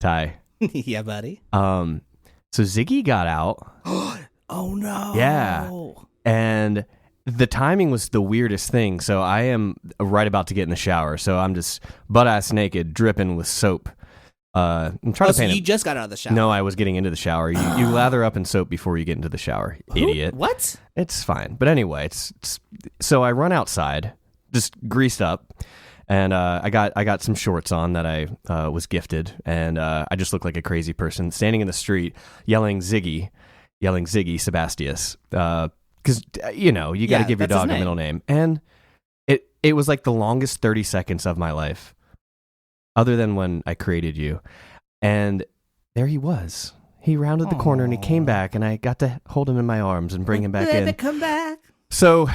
Ty. Yeah, buddy. So Ziggy got out. Oh, no. Yeah. And the timing was the weirdest thing. So I am right about to get in the shower. So I'm just butt-ass naked, dripping with soap. I'm trying to paint you just got out of the shower? No, I was getting into the shower. You lather up in soap before you get into the shower, idiot. What? It's fine. But anyway, so I run outside, just greased up, and I got some shorts on that I was gifted, and I just look like a crazy person standing in the street yelling Ziggy Sebastius, because you got to give your dog a middle name, and it was like the longest 30 seconds of my life, other than when I created you, and there he was. He rounded the corner and he came back, and I got to hold him in my arms and bring him back in. Come back. So,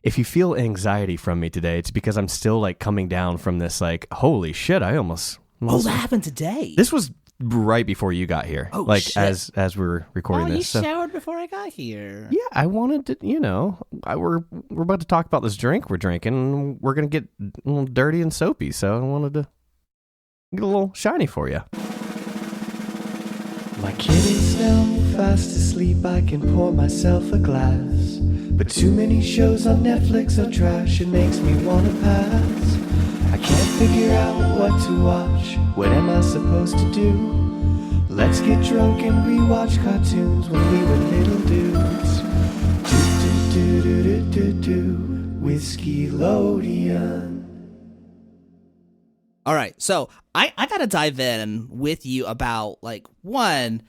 if you feel anxiety from me today, it's because I'm still like coming down from this. Like, holy shit! I almost. Oh, that happened today. This was right before you got here. Oh, like shit. as we're recording this. You showered before I got here. Yeah, I wanted to. We're about to talk about this drink we're drinking. And we're gonna get a little dirty and soapy, so I wanted to get a little shiny for you. My kitty's now fast asleep, I can pour myself a glass. But too many shows on Netflix are trash, it makes me wanna pass. I can't figure out what to watch, what am I supposed to do? Let's get drunk and rewatch cartoons when we were little dudes. Do Whiskeylodeon. All right, so I got to dive in with you about, like, one,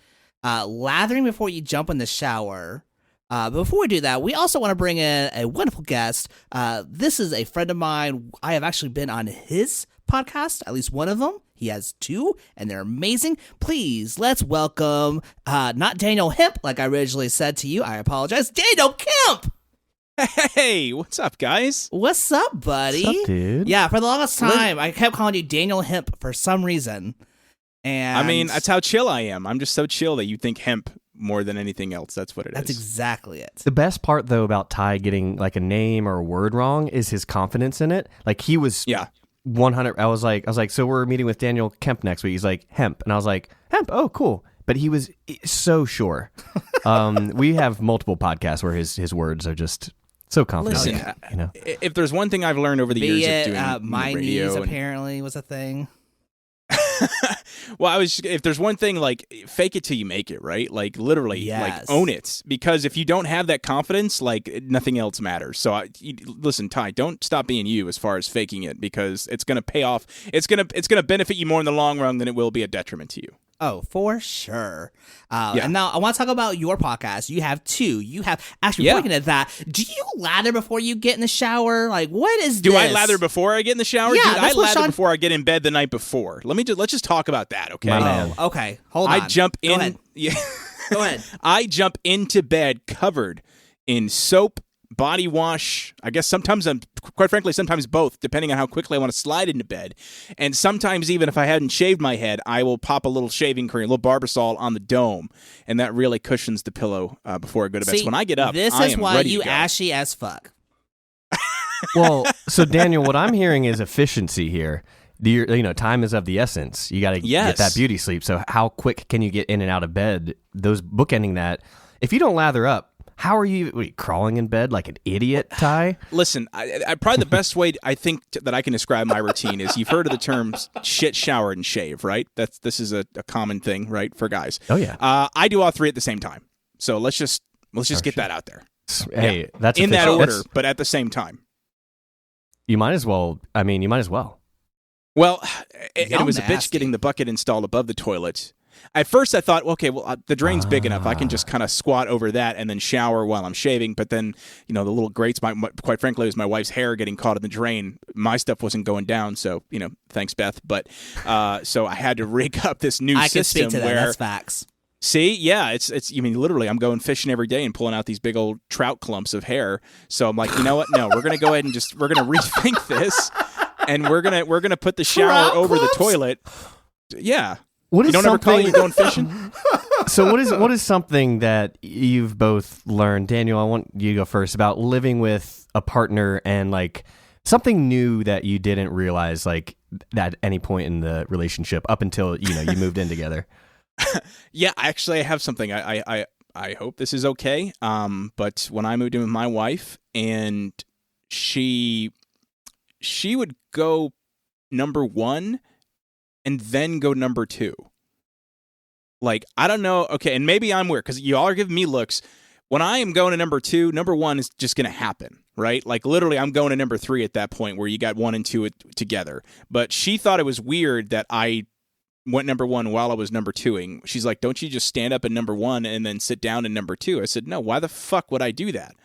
lathering before you jump in the shower. But before we do that, we also want to bring in a wonderful guest. This is a friend of mine. I have actually been on his podcast, at least one of them. He has two, and they're amazing. Please, let's welcome, not Daniel Kemp, like I originally said to you. I apologize. Daniel Kemp! Hey, what's up, guys? What's up, buddy? What's up, dude? Yeah, for the longest time, I kept calling you Daniel Hemp for some reason. And I mean, that's how chill I am. I'm just so chill that you think hemp more than anything else. That's what it is. That's exactly it. The best part, though, about Ty getting like a name or a word wrong is his confidence in it. Like he was 100. I was like, so we're meeting with Daniel Kemp next week. He's like, hemp. And I was like, hemp. Oh, cool. But he was so sure. We have multiple podcasts where his words are just so confident. Listen, if there's one thing I've learned over the years of doing my radio knees apparently was a thing. Well, if there's one thing, like, fake it till you make it, right? Like, literally, like, own it. Because if you don't have that confidence, like, nothing else matters. So, listen, Ty, don't stop being you as far as faking it, because it's going to pay off. It's going to benefit you more in the long run than it will be a detriment to you. Oh, for sure. And now I want to talk about your podcast. You have two. You have, actually, looking at that, do you lather before you get in the shower? Like, what is this? Do I lather before I get in the shower? Yeah, dude, I lather before I get in bed the night before. Let's just talk about that, okay? Okay. Hold on. I jump in. Go ahead. Yeah. Go ahead. I jump into bed covered in soap, body wash. I guess sometimes sometimes both, depending on how quickly I want to slide into bed. And sometimes even if I hadn't shaved my head, I will pop a little shaving cream, a little Barbasol on the dome, and that really cushions the pillow before I go to bed. So when I get up, this I is am why ready you to go. ashy as fuck. Well, so Daniel, what I'm hearing is efficiency here. Time is of the essence. You got to get that beauty sleep. So how quick can you get in and out of bed? Those bookending that. If you don't lather up, how are you crawling in bed like an idiot, Ty? Listen, I probably the best way I think that I can describe my routine is you've heard of the terms shit, shower, and shave, right? This is a common thing, right, for guys. Oh yeah. I do all three at the same time. So let's just get that out there. Hey, that's in that efficient. order, but at the same time. You might as well. I mean, you might as well. Well, it was nasty. a bitch getting the bucket installed above the toilet. At first, I thought, okay, well, the drain's big enough. I can just kind of squat over that and then shower while I'm shaving. But then, the little grates, quite frankly, it was my wife's hair getting caught in the drain. My stuff wasn't going down, so, thanks, Beth. But so I had to rig up this new I system can speak to that. where... That's facts. See, yeah, it's. Literally, I'm going fishing every day and pulling out these big old trout clumps of hair. So I'm like, you know what? No, we're gonna go ahead and we're gonna rethink this, and we're gonna put the shower Trout over clumps? the toilet. Yeah. What is you don't ever call it you're going fishing? So what is something that you've both learned, Daniel? I want you to go first about living with a partner and like Something new that you didn't realize, like, at any point in the relationship up until, you moved in together. Yeah, actually, I have something. I hope this is okay. But when I moved in with my wife, and she would go number 1 and then go number 2. Like, I don't know. Okay, and maybe I'm weird because y'all are giving me looks. When I am going to number 2, number 1 is just going to happen, right? Like, literally, I'm going to number 3 at that point where you got 1 and 2 together. But she thought it was weird that I went number 1 while I was number 2ing. She's like, don't you just stand up in number 1 and then sit down in number 2? I said, no, why the fuck would I do that?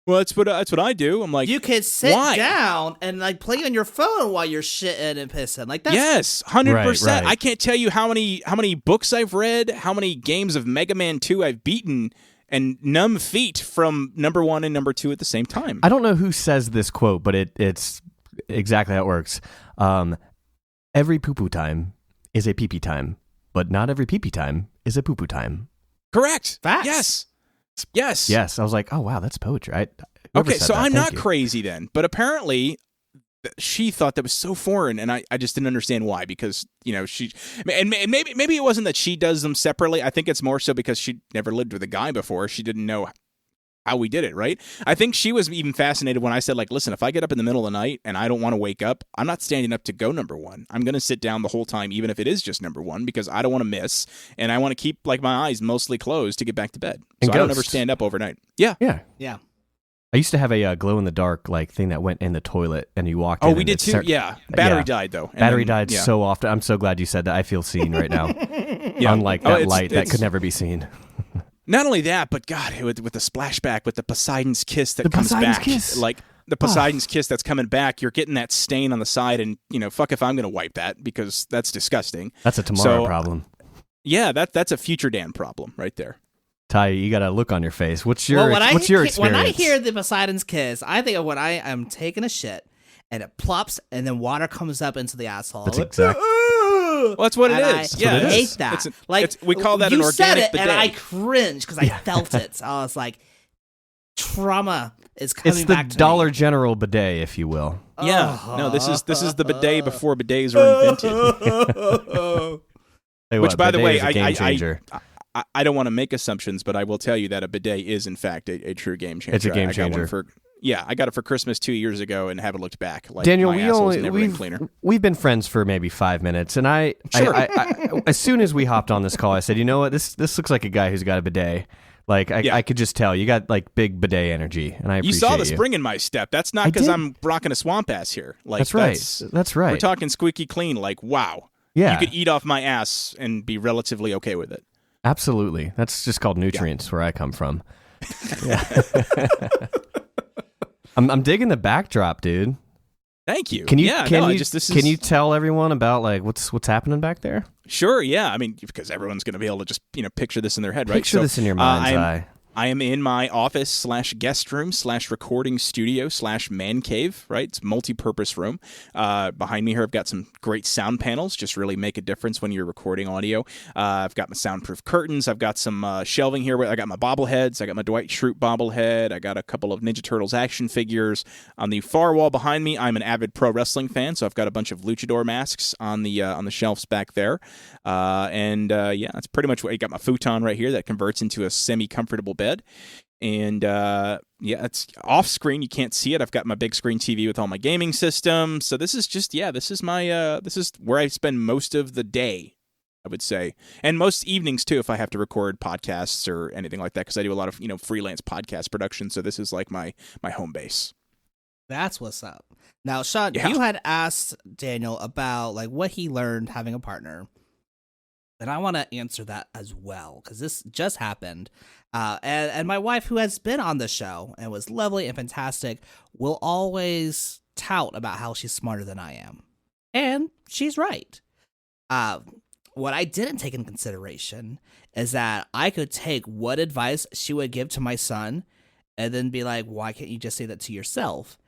Well, that's what I do. I'm like, you could sit why? down and like play on your phone while you're shitting and pissing. Like that's yes, 100%. Right. I can't tell you how many books I've read, how many games of Mega Man 2 I've beaten, and numb feet from number 1 and number 2 at the same time. I don't know who says this quote, but it's exactly how it works. Every poo-poo time is a pee-pee time, but not every pee-pee time is a poo-poo time. Correct. facts. Yes. I was like, oh, wow, that's poetry. Okay, so I'm not crazy then. But apparently, she thought that was so foreign, and I just didn't understand why. Because, she... And maybe it wasn't that she does them separately. I think it's more so because she never lived with a guy before. She didn't know how we did it, right? I think she was even fascinated when I said, like, listen, if I get up in the middle of the night and I don't want to wake up, I'm not standing up to go number 1. I'm going to sit down the whole time, even if it is just number 1, because I don't want to miss, and I want to keep, like, my eyes mostly closed to get back to bed. So I don't ever stand up overnight. Yeah. I used to have a glow-in-the-dark like thing that went in the toilet, and you walked in. Oh, we did too? Yeah. Battery died, though. Battery died so often. I'm so glad you said that. I feel seen right now. Unlike that light that could never be seen. Not only that, but God, with the splashback, with the Poseidon's kiss that comes back. Like, the Poseidon's kiss that's coming back, you're getting that stain on the side, and, fuck if I'm going to wipe that, because that's disgusting. That's a tomorrow problem. Yeah, that's a future Dan problem right there. Ty, you got a look on your face. What's your experience? When I hear the Poseidon's kiss, I think of when I am taking a shit, and it plops, and then water comes up into the asshole. That's exactly. Well, that's what it is. I hate that. We call that an organic said it, bidet. and I cringe because I felt it. So I was like, trauma is coming It's the back to Dollar me. General bidet, if you will. Yeah. No, this is the bidet before bidets were invented. Which, by the way, I don't want to make assumptions, but I will tell you that a bidet is, in fact, a true game changer. It's a game changer. I got it for Christmas 2 years ago and haven't looked back. Like, Daniel, my asshole's never been cleaner. We've been friends for maybe 5 minutes, and I as soon as we hopped on this call, I said, you know what, this looks like a guy who's got a bidet. Like, I could just tell you got like big bidet energy, and I appreciate you. You saw the spring in my step. That's not because I'm rocking a swamp ass here. Like, that's right. That's right. We're talking squeaky clean. Like, wow. Yeah. You could eat off my ass and be relatively okay with it. Absolutely. That's just called nutrients where I come from. Yeah. I'm digging the backdrop, dude. Thank you. Can you tell everyone about like what's happening back there? Sure, yeah. I mean, because everyone's going to be able to just, picture this in their head, right? Picture this in your mind's eye. I am in my office / guest room / recording studio / man cave, right? It's a multi-purpose room. Behind me here, I've got some great sound panels, just really make a difference when you're recording audio. I've got my soundproof curtains. I've got some shelving here. I got my bobbleheads. I got my Dwight Schrute bobblehead. I got a couple of Ninja Turtles action figures. On the far wall behind me, I'm an avid pro wrestling fan, so I've got a bunch of luchador masks on the shelves back there. That's pretty much what I got. My futon right here that converts into a semi-comfortable bed. And it's off screen. You can't see it. I've got my big screen TV with all my gaming systems. So this is just, this is my, this is where I spend most of the day, I would say. And most evenings too, if I have to record podcasts or anything like that, because I do a lot of, freelance podcast production. So this is like my home base. That's what's up. Now, Sean, you had asked Daniel about like what he learned having a partner. And I want to answer that as well, because this just happened. And my wife, who has been on the show and was lovely and fantastic, will always tout about how she's smarter than I am. And she's right. What I didn't take into consideration is that I could take what advice she would give to my son and then be like, why can't you just say that to yourself?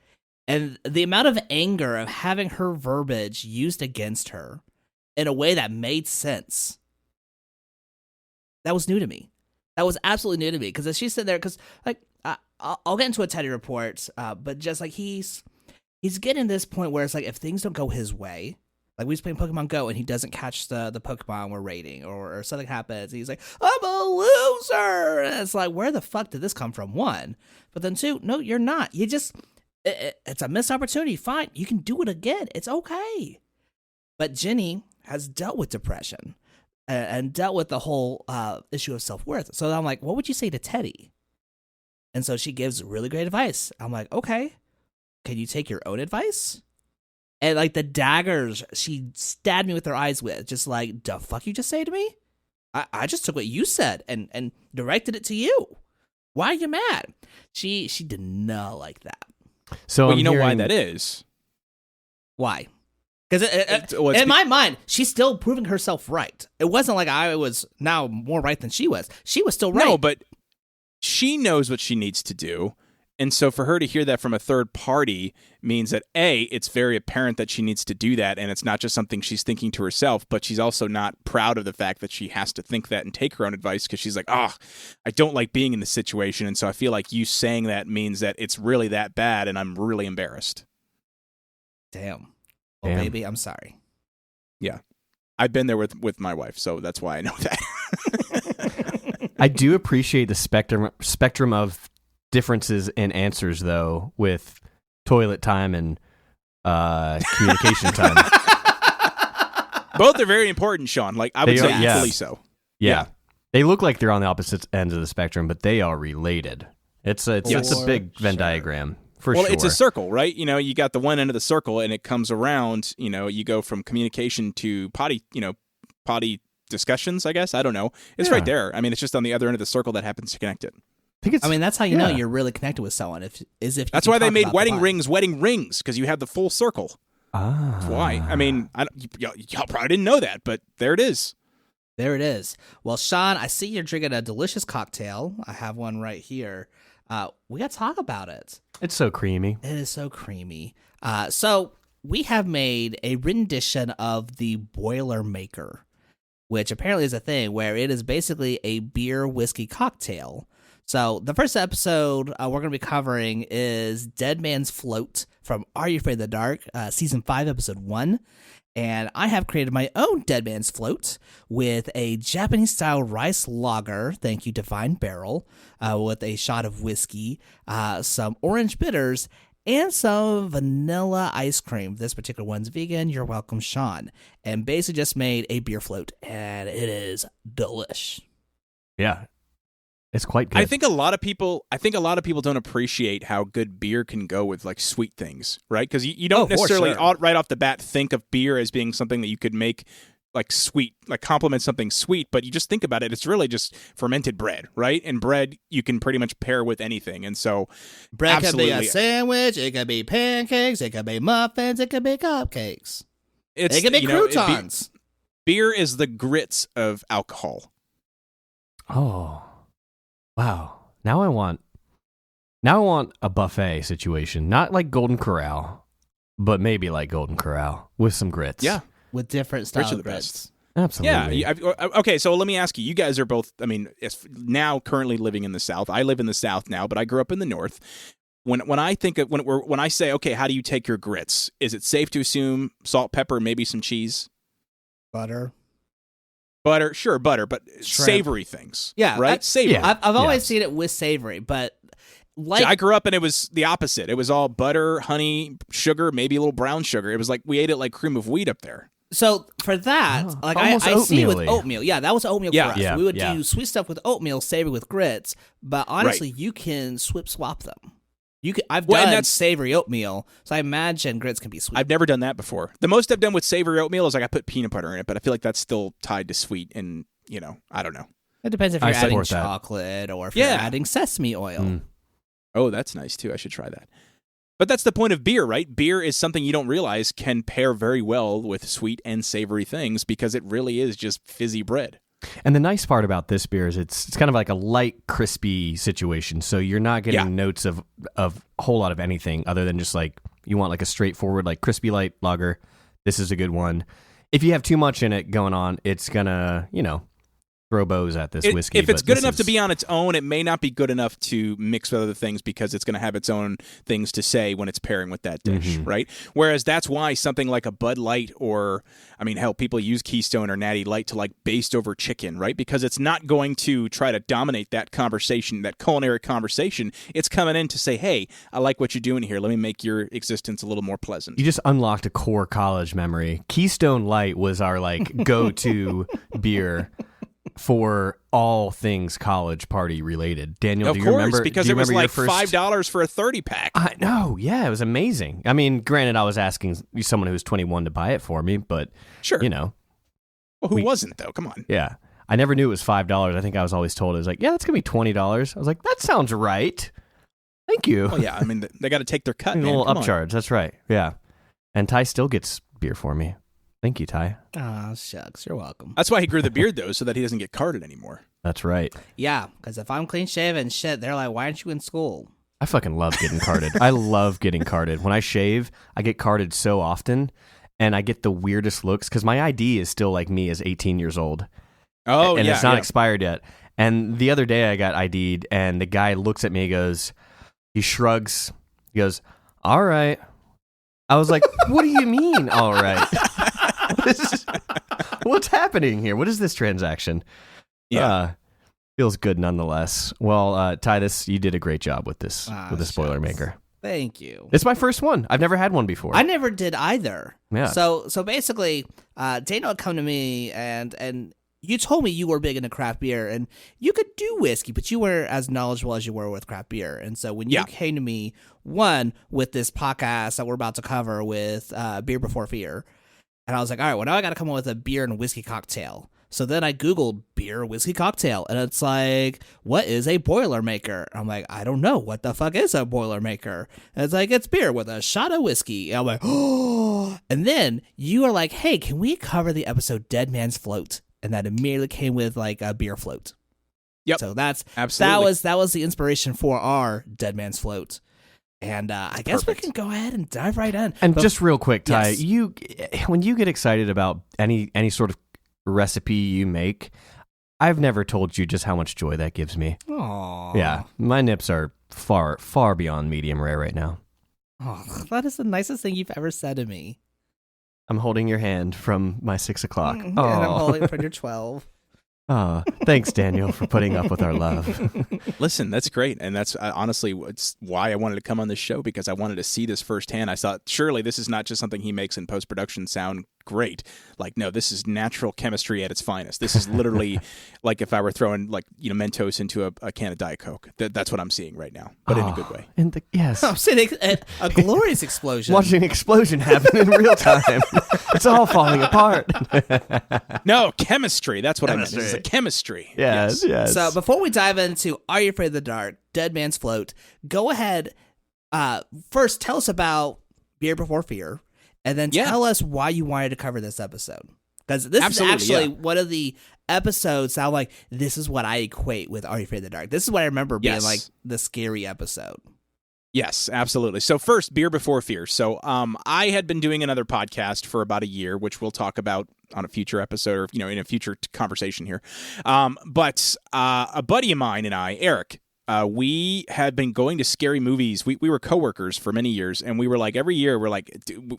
And the amount of anger of having her verbiage used against her in a way that made sense, that was new to me. That was absolutely new to me, because as she's sitting there, because like I'll get into a Teddy report, but just like he's he's getting to this point where it's like if things don't go his way, like we was playing Pokemon Go and he doesn't catch the Pokemon we're raiding, or something happens, and he's like, I'm a loser. And it's like, where the fuck did this come from? One, but then two, no, you're not. You just it's a missed opportunity. Fine, you can do it again. It's okay. But Jenny has dealt with depression and dealt with the whole issue of self-worth. So I'm like, what would you say to Teddy? And so she gives really great advice. I'm like, okay, can you take your own advice? And like the daggers she stabbed me with her eyes with, just like, the fuck you just say to me? I just took what you said and directed it to you. Why are you mad? She did not like that. So well, you know why that is? Why? Because in my mind, she's still proving herself right. It wasn't like I was now more right than she was. She was still right. No, but she knows what she needs to do. And so for her to hear that from a third party means that, A, it's very apparent that she needs to do that, and it's not just something she's thinking to herself, but she's also not proud of the fact that she has to think that and take her own advice, because she's like, I don't like being in this situation, and so I feel like you saying that means that it's really that bad, and I'm really embarrassed. Damn. Well, baby, I'm sorry. Yeah. I've been there with my wife, so that's why I know that. I do appreciate the spectrum of differences in answers, though, with toilet time and communication time. Both are very important, Sean. Like, I would say equally so. Yeah. They look like they're on the opposite ends of the spectrum, but they are related. It's a big Venn diagram. Well, it's a circle, right? You know, you got the one end of the circle, and it comes around. You know, you go from communication to potty discussions, I guess. I don't know. It's right there. I mean, it's just on the other end of the circle that happens to connect it. I mean, that's how you know you're really connected with someone. If that's why they made wedding rings, because you have the full circle. That's why. I mean, y'all probably didn't know that, but there it is. There it is. Well, Sean, I see you're drinking a delicious cocktail. I have one right here. We got to talk about it. It's so creamy. It is so creamy. So we have made a rendition of the Boilermaker, which apparently is a thing where it is basically a beer whiskey cocktail. So the first episode we're going to be covering is Dead Man's Float from Are You Afraid of the Dark, Season 5, Episode 1. And I have created my own Dead Man's Float with a Japanese-style rice lager, thank you, Divine Barrel, with a shot of whiskey, some orange bitters, and some vanilla ice cream. This particular one's vegan. You're welcome, Sean. And basically just made a beer float, and it is delish. Yeah. It's quite good. I think a lot of people don't appreciate how good beer can go with like sweet things, right? Because you don't necessarily right off the bat think of beer as being something that you could make like sweet, like complement something sweet, but you just think about it, it's really just fermented bread, right? And bread you can pretty much pair with anything. And so bread can be a sandwich, it could be pancakes, it could be muffins, it could be cupcakes. It could be croutons. Beer is the grits of alcohol. Oh. Wow. Now I want a buffet situation. Not like Golden Corral, but maybe like Golden Corral with some grits. Yeah. With different style of grits. Best. Absolutely. Yeah. Okay, so let me ask you. You guys are both, I mean, now currently living in the South. I live in the South now, but I grew up in the North. When I think of when I say, okay, how do you take your grits? Is it safe to assume salt, pepper, maybe some cheese? Butter, sure, butter, but shrimp. Savory things. Yeah, right. Savory. Yeah. I've always seen it with savory, but like I grew up and it was the opposite. It was all butter, honey, sugar, maybe a little brown sugar. It was like we ate it like cream of wheat up there. So for that, like I see it with oatmeal. Yeah, that was oatmeal for us. Yeah, we would do sweet stuff with oatmeal, savory with grits. But honestly, you can swap them. I've done savory oatmeal, so I imagine grits can be sweet. I've never done that before. The most I've done with savory oatmeal is like I put peanut butter in it, but I feel like that's still tied to sweet, and I don't know. It depends if you're adding chocolate or if you're adding sesame oil. Mm. Oh, that's nice too. I should try that. But that's the point of beer, right? Beer is something you don't realize can pair very well with sweet and savory things because it really is just fizzy bread. And the nice part about this beer is it's kind of like a light, crispy situation. So you're not getting notes of a whole lot of anything other than just like you want like a straightforward, like crispy light lager. This is a good one. If you have too much in it going on, it's gonna, throw bows at this whiskey. If it's but good this enough to is- be on its own, it may not be good enough to mix with other things because it's going to have its own things to say when it's pairing with that dish, right? Whereas that's why something like a Bud Light or, I mean, hell, people use Keystone or Natty Light to like baste over chicken, right? Because it's not going to try to dominate that conversation, that culinary conversation. It's coming in to say, hey, I like what you're doing here. Let me make your existence a little more pleasant. You just unlocked a core college memory. Keystone Light was our like go-to beer for all things college party related. Daniel, Of do you course, remember? because do you it was remember like your first... $5 for a 30-pack. I know, yeah, it was amazing. I mean, granted, I was asking someone who was 21 to buy it for me, but Sure. you know, Well, who wasn't, though? Come on. yeah. I never knew it was $5. I think I was always told it was like, yeah, that's gonna be $20. I was like, that sounds right. Thank you. Well, yeah, I mean, they got to take their cut, A man. little Come on. upcharge. That's right. Yeah. And Ty still gets beer for me. Thank you, Ty. Oh, shucks. You're welcome. That's why he grew the beard, though, so that he doesn't get carded anymore. That's right. Yeah, because if I'm clean shaven, shit, they're like, why aren't you in school? I fucking love getting carded. I love getting carded. When I shave, I get carded so often, and I get the weirdest looks because my ID is still like me as 18 years old. Oh, and yeah. it's not yeah. expired yet. And the other day I got ID'd, and the guy looks at me, he shrugs, he goes, all right. I was like, what do you mean, all right? What's happening here? What is this transaction? Yeah. Feels good nonetheless. Well, Titus, you did a great job with this with the spoiler shucks. maker. Thank you. It's my first one. I've never had one before. I never did either. Yeah. So basically, Daniel had come to me and you told me you were big into craft beer and you could do whiskey, but you weren't as knowledgeable as you were with craft beer. And so when you came to me, one, with this podcast that we're about to cover with Beer Before Fear, and I was like, all right, well, now I got to come up with a beer and whiskey cocktail. So then I Googled beer whiskey cocktail, and it's like, what is a Boilermaker? I'm like, I don't know. What the fuck is a Boilermaker? And it's like, it's beer with a shot of whiskey. And I'm like, oh. And then you are like, hey, can we cover the episode Dead Man's Float? And that immediately came with like a beer float. Yep. So that's Absolutely. that was the inspiration for our Dead Man's Float. And I guess Perfect. we can go ahead and dive right in. And But- just real quick, Ty, Yes. when you get excited about any sort of recipe you make, I've never told you just how much joy that gives me. Aw. Yeah, my nips are far beyond medium rare right now. Oh, that is the nicest thing you've ever said to me. I'm holding your hand from my 6 o'clock. And I'm Oh, holding from your 12. Thanks, Daniel, for putting up with our love. Listen, that's great. And that's honestly it's why I wanted to come on this show, because I wanted to see this firsthand. I thought, surely this is not just something he makes in post-production sound great. Like, no, this is natural chemistry at its finest. This is literally like if I were throwing Mentos into a can of Diet Coke. That's what I'm seeing right now, but in a good way. Yes. I'm saying a glorious explosion. Watching an explosion happen in real time. It's all falling apart. No, chemistry. That's what I meant. It's a chemistry. Yes. So before we dive into Are You Afraid of the Dark, Dead Man's Float, go ahead. First, tell us about Beer Before Fear, and then tell us why you wanted to cover this episode. Because this is actually one of the episodes that I'm like, this is what I equate with Are You Afraid of the Dark. This is what I remember being like the scary episode. Yes, absolutely. So first, Beer Before Fear. So I had been doing another podcast for about a year, which we'll talk about on a future episode or in a future conversation here. But a buddy of mine and I, Eric, we had been going to scary movies. We were coworkers for many years, and we were like, every year we're like,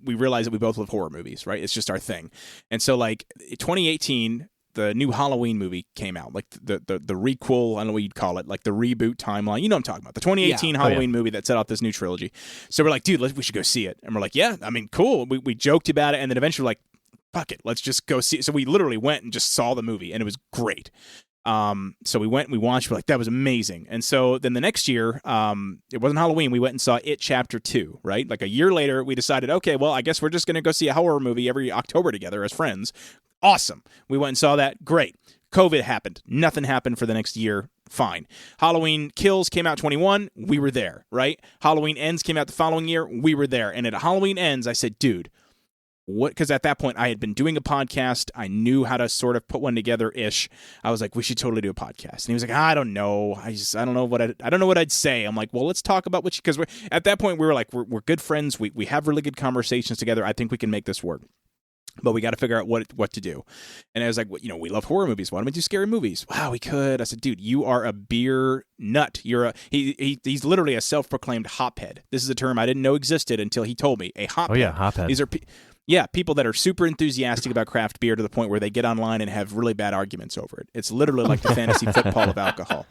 we realize that we both love horror movies, right? It's just our thing. And so like 2018, the new Halloween movie came out, like the requel, I don't know what you'd call it, like the reboot timeline. You know what I'm talking about. The 2018 Halloween movie that set off this new trilogy. So we're like, dude, we should go see it. And we're like, yeah, I mean, cool. We joked about it, and then eventually we're like, fuck it, let's just go see it. So we literally went and just saw the movie, and it was great. So we went and we watched, we're like, that was amazing. And so then the next year, it wasn't Halloween, we went and saw It Chapter 2, right? Like a year later, we decided, okay, well, I guess we're just going to go see a horror movie every October together as friends. Awesome. We went and saw that. Great. COVID happened. Nothing happened for the next year. Fine. Halloween Kills came out 21. We were there, right? Halloween Ends came out the following year. We were there. And at Halloween Ends, I said, dude, what? Because at that point, I had been doing a podcast. I knew how to sort of put one together-ish. I was like, we should totally do a podcast. And he was like, I don't know. I don't know what I'd say. I'm like, well, let's talk about because at that point we were like, we're good friends. We have really good conversations together. I think we can make this work. But we got to figure out what to do. And I was like, we love horror movies. Why don't we do scary movies? Wow, we could. I said, dude, you are a beer nut. He's literally a self-proclaimed hophead. This is a term I didn't know existed until he told me. A hophead. Oh yeah, hophead. These are people that are super enthusiastic about craft beer to the point where they get online and have really bad arguments over it. It's literally like the fantasy football of alcohol.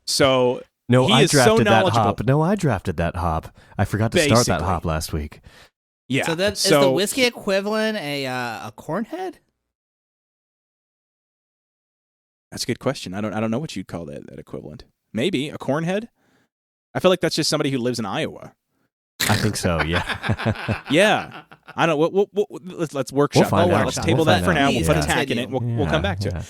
So no, he I is drafted so that knowledgeable. hop. No, I drafted that hop. I forgot to start that hop last week. Yeah. So is the whiskey equivalent a cornhead? That's a good question. I don't know what you'd call that equivalent. Maybe a cornhead. I feel like that's just somebody who lives in Iowa. I think so. Yeah. Yeah. I don't. Let's workshop. Let's table that for now. We'll put a tack in it. We'll come back to it.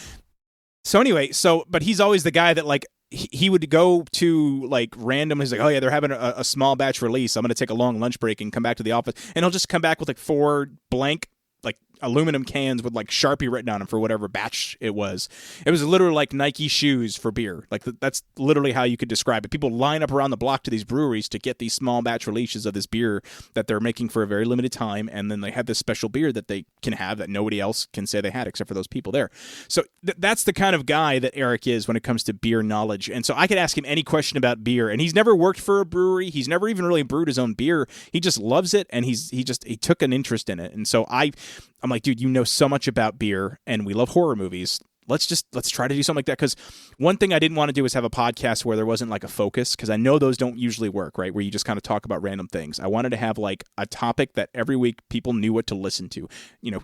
So anyway, but he's always the guy that like he would go to like random. He's like, oh yeah, they're having a small batch release. I'm going to take a long lunch break and come back to the office, and he'll just come back with like 4 blank like aluminum cans with like Sharpie written on them for whatever batch it was. It was literally like Nike shoes for beer. Like that's literally how you could describe it. People line up around the block to these breweries to get these small batch releases of this beer that they're making for a very limited time, and then they have this special beer that they can have that nobody else can say they had except for those people there. So that's the kind of guy that Eric is when it comes to beer knowledge. And so I could ask him any question about beer, and he's never worked for a brewery. He's never even really brewed his own beer. He just loves it, and he took an interest in it. And so I'm like, dude, you know so much about beer, and we love horror movies. Let's try to do something like that. Because one thing I didn't want to do was have a podcast where there wasn't like a focus, because I know those don't usually work, right? Where you just kind of talk about random things. I wanted to have like a topic that every week people knew what to listen to.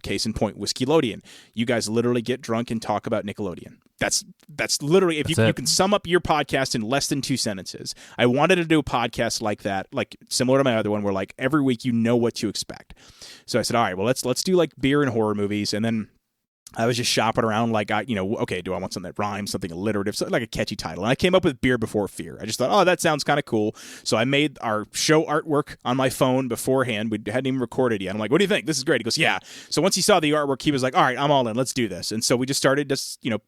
Case in point, Whiskeylodeon. You guys literally get drunk and talk about Nickelodeon. That's literally, if you can sum up your podcast in less than 2 sentences. I wanted to do a podcast like that, like similar to my other one, where like every week you know what to expect. So I said, all right, well, let's do like beer and horror movies. And then I was just shopping around like, okay, do I want something that rhymes, something alliterative, something like a catchy title? And I came up with Beer Before Fear. I just thought, oh, that sounds kind of cool. So I made our show artwork on my phone beforehand. We hadn't even recorded yet. I'm like, what do you think? This is great. He goes, yeah. So once he saw the artwork, he was like, all right, I'm all in. Let's do this. And so we just started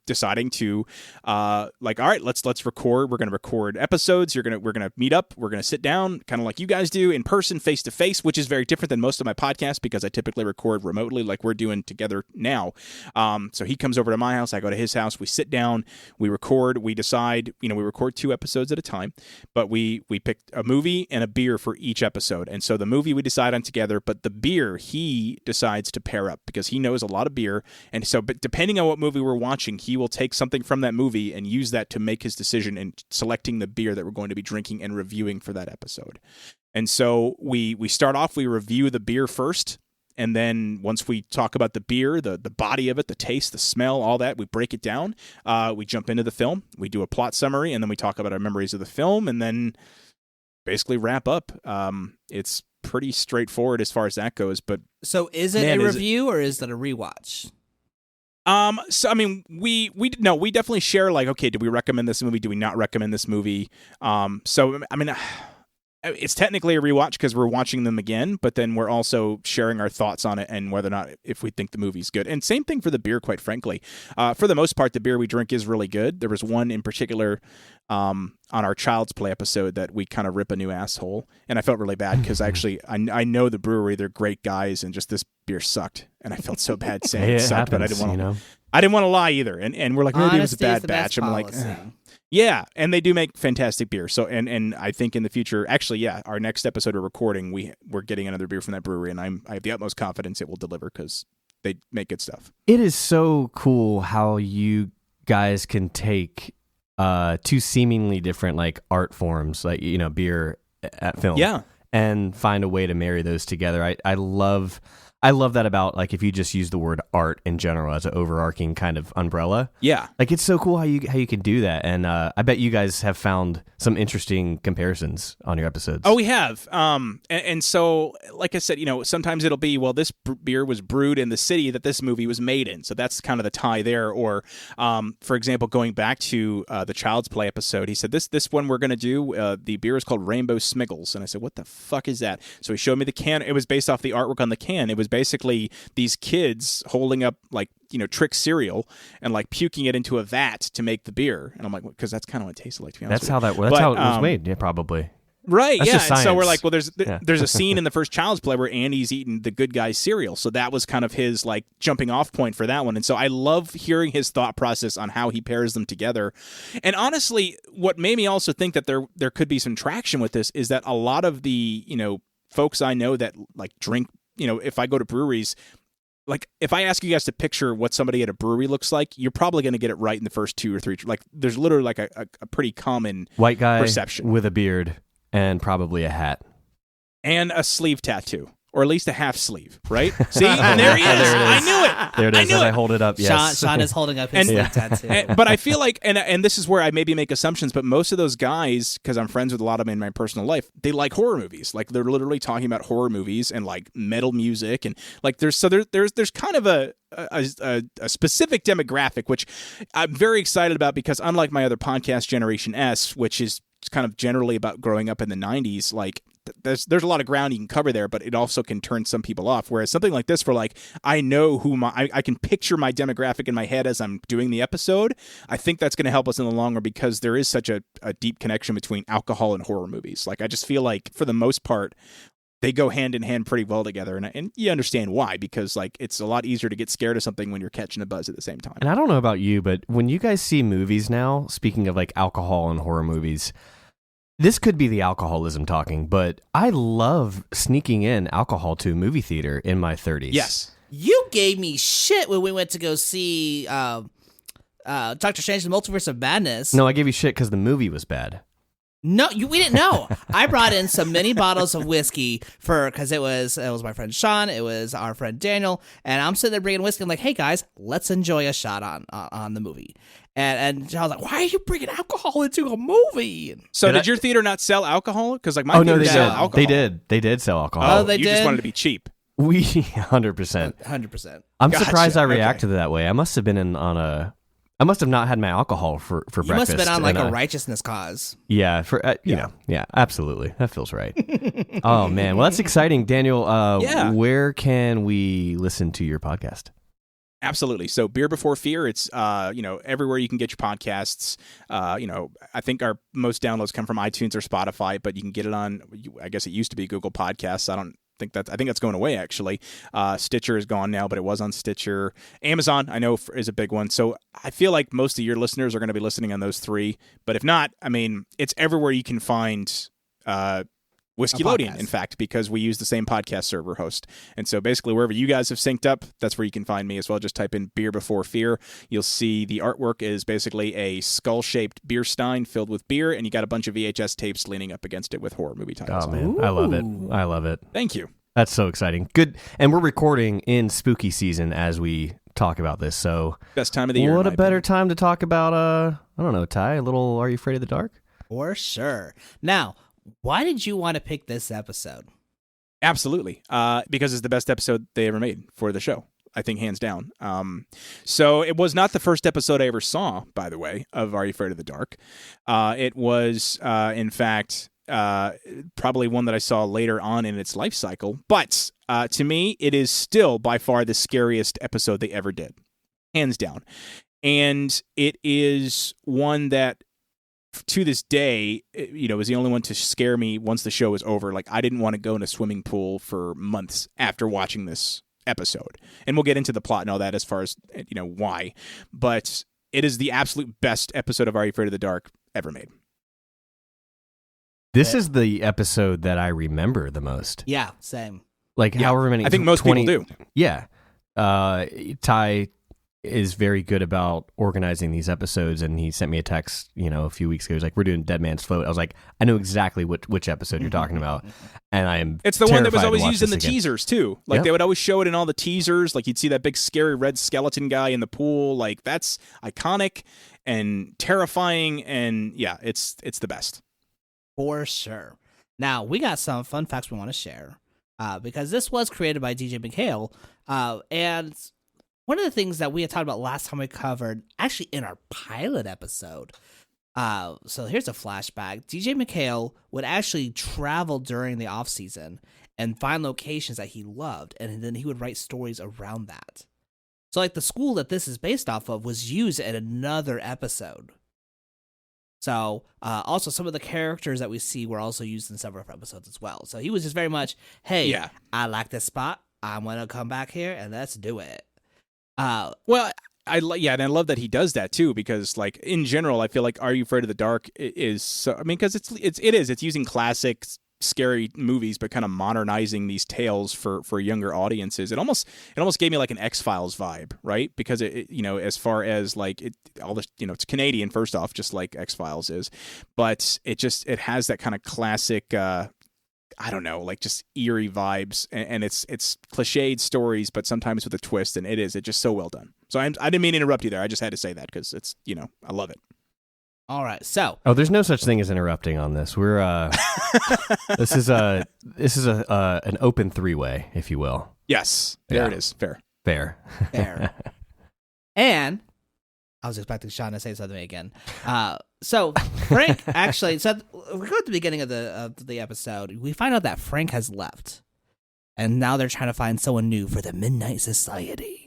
deciding to all right, let's record. We're going to record episodes. We're going to meet up. We're going to sit down kind of like you guys do in person, face to face, which is very different than most of my podcasts because I typically record remotely like we're doing together now. So he comes over to my house, I go to his house, we sit down, we record, we decide, we record 2 episodes at a time, but we picked a movie and a beer for each episode. And so the movie we decide on together, but the beer he decides to pair up because he knows a lot of beer. And so, but depending on what movie we're watching, he will take something from that movie and use that to make his decision in selecting the beer that we're going to be drinking and reviewing for that episode. And so we start off, we review the beer first. And then once we talk about the beer, the body of it, the taste, the smell, all that, we break it down. We jump into the film. We do a plot summary, and then we talk about our memories of the film, and then basically wrap up. It's pretty straightforward as far as that goes. But so is it a review or is it a rewatch? So I mean, we definitely share like, okay, do we recommend this movie? Do we not recommend this movie? So I mean. It's technically a rewatch because we're watching them again, but then we're also sharing our thoughts on it and whether or not if we think the movie's good. And same thing for the beer, quite frankly. For the most part, the beer we drink is really good. There was one in particular on our Child's Play episode that we kind of rip a new asshole, and I felt really bad because actually I know the brewery, they're great guys, and just this beer sucked, and I felt so bad saying it sucked, but I didn't want to lie either. And we're like, maybe it was a bad batch. I'm like. Yeah, and they do make fantastic beer. So, and I think in the future, actually, yeah, our next episode we're recording, we're getting another beer from that brewery, and I have the utmost confidence it will deliver because they make good stuff. It is so cool how you guys can take 2 seemingly different like art forms, like beer at film, and find a way to marry those together. I love that about like if you just use the word art in general as an overarching kind of umbrella. Yeah. Like it's so cool how you can do that. And I bet you guys have found some interesting comparisons on your episodes. Oh, we have. And so like I said, sometimes it'll be, well, this beer was brewed in the city that this movie was made in. So that's kind of the tie there. Or for example, going back to the Child's Play episode, he said this one we're going to do, the beer is called Rainbow Smiggles. And I said, what the fuck is that? So he showed me the can. It was based off the artwork on the can. It was basically these kids holding up like trick cereal and like puking it into a vat to make the beer, and I'm like, because that's kind of what it tasted like, to be honest. That's how it was made. Yeah, probably. Right, That's yeah. just And so we're science. like, well, there's a scene in the first Child's Play where Andy's eating the good guy's cereal. So that was kind of his like jumping off point for that one. And so I love hearing his thought process on how he pairs them together. And honestly, what made me also think that there could be some traction with this is that a lot of the, folks I know that like drink, if I go to breweries, like if I ask you guys to picture what somebody at a brewery looks like, you're probably going to get it right in the first 2 or 3. Like there's literally like a pretty common White guy perception with a beard and probably a hat. and a sleeve tattoo, or at least a half sleeve, right? See, and there he is. There it is. I knew it. There it I is. knew As I it. hold it up. Yes. Sean is holding up his sleeve tattoo. But I feel like, and this is where I maybe make assumptions, but most of those guys, because I'm friends with a lot of them in my personal life, they like horror movies. Like they're literally talking about horror movies and like metal music, and like there's kind of a specific demographic which I'm very excited about, because unlike my other podcast, Generation S, which is kind of generally about growing up in the 90s, like there's a lot of ground you can cover there, but it also can turn some people off. Whereas something like this, for like, I know who I can picture my demographic in my head as I'm doing the episode. I think that's going to help us in the long run, because there is such a deep connection between alcohol and horror movies. Like I just feel like for the most part, they go hand in hand pretty well together, and you understand why, because like it's a lot easier to get scared of something when you're catching a buzz at the same time. And I don't know about you, but when you guys see movies now, speaking of like alcohol and horror movies, this could be the alcoholism talking, but I love sneaking in alcohol to a movie theater in my 30s. Yes. You gave me shit when we went to go see Doctor Strange and the Multiverse of Madness. No, I gave you shit because the movie was bad. No, we didn't know. I brought in some mini bottles of whiskey because it was my friend Sean, it was our friend Daniel, and I'm sitting there bringing whiskey. I'm like, hey guys, let's enjoy a shot on the movie. And I was like, why are you bringing alcohol into a movie? So did your theater not sell alcohol? Because like my Oh no, theater they sell did. alcohol. They did. They did sell alcohol. Oh, they you just did? wanted to be cheap. We 100%. 100%. I'm Gotcha. surprised I Okay. reacted that way. I must have been I must have not had my alcohol for You breakfast. must have been on like and, a righteousness cause. Yeah, yeah, absolutely. That feels right. Oh man, well that's exciting, Daniel. Yeah. Where can we listen to your podcast? Absolutely. So Beer Before Fear, it's everywhere you can get your podcasts. I think our most downloads come from iTunes or Spotify, but you can get it on, I guess it used to be Google Podcasts. I think that's going away actually. Stitcher is gone now, but it was on Stitcher. Amazon, I know, is a big one. So I feel like most of your listeners are going to be listening on those three. But if not, I mean, it's everywhere you can find Whiskeylodeon, in fact, because we use the same podcast server host. And so basically wherever you guys have synced up, that's where you can find me as well. Just type in Beer Before Fear. You'll see the artwork is basically a skull-shaped beer stein filled with beer, and you got a bunch of VHS tapes leaning up against it with horror movie titles. Oh man, I love it. I love it. Thank you. That's so exciting. Good, and we're recording in spooky season as we talk about this. So Best time of the year. what in a my better opinion. time to talk about? I don't know, Ty. A little. Are you afraid of the dark? For sure. Now, why did you want to pick this episode? Absolutely. Because it's the best episode they ever made for the show. I think hands down. So it was not the first episode I ever saw, by the way, of Are You Afraid of the Dark? It was, in fact, probably one that I saw later on in its life cycle. But to me, it is still by far the scariest episode they ever did. Hands down. And it is one that, to this day, was the only one to scare me once the show was over. Like, I didn't want to go in a swimming pool for months after watching this episode. And we'll get into the plot and all that as far as, why. But it is the absolute best episode of Are You Afraid of the Dark ever made. This is the episode that I remember the most. Yeah, same. Like Yeah, however many. I think most people do. Yeah. Ty is very good about organizing these episodes, and he sent me a text, a few weeks ago. He was like, "We're doing Dead Man's Float." I was like, "I know exactly which episode you're talking about," and I am. It's the one that was terrified to always watch used in this the again. teasers, too. Like, Yep. they would always show it in all the teasers. Like, you'd see that big, scary red skeleton guy in the pool. Like, that's iconic and terrifying, and yeah, it's the best. For sure. Now, we got some fun facts we want to share because this was created by DJ McHale. And one of the things that we had talked about last time we covered, actually in our pilot episode. So here's a flashback. DJ McHale would actually travel during the off season and find locations that he loved, and then he would write stories around that. So like the school that this is based off of was used in another episode. So also some of the characters that we see were also used in several episodes as well. So he was just very much, hey, I like this spot. I'm going to come back here and let's do it. Well, and I love that he does that too, because like in general, I feel like Are You Afraid of the Dark is so, I mean, because it's using classic scary movies, but kind of modernizing these tales for younger audiences. It almost gave me like an X-Files vibe, right? Because it as far as like it's Canadian first off, just like X-Files is, but it has that kind of classic, I don't know, like just eerie vibes, and it's cliched stories, but sometimes with a twist, and it's just so well done. So I didn't mean to interrupt you there. I just had to say that because it's, I love it. All right, so there's no such thing as interrupting on this. We're this is an open three-way, if you will. Yes, there it is. Fair. And I was expecting Sean to say something again. So Frank actually, so we go at the beginning of the episode. We find out that Frank has left, and now they're trying to find someone new for the Midnight Society.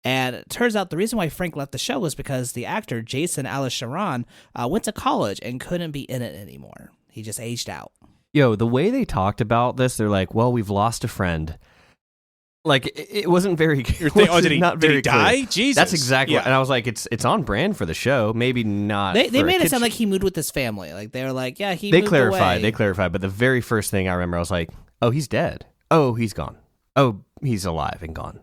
And it turns out the reason why Frank left the show was because the actor Jason Alice Sharon went to college and couldn't be in it anymore. He just aged out. Yo, the way they talked about this, they're like, "Well, we've lost a friend." Like it wasn't very. Did he die? Jesus, that's exactly. And I was like, it's on brand for the show. Maybe not. They made it sound like he moved with his family. Like they were like, yeah, he. They moved clarified. away. They clarified. But the very first thing I remember, I was like, oh, he's dead. Oh, he's gone. Oh, he's alive and gone.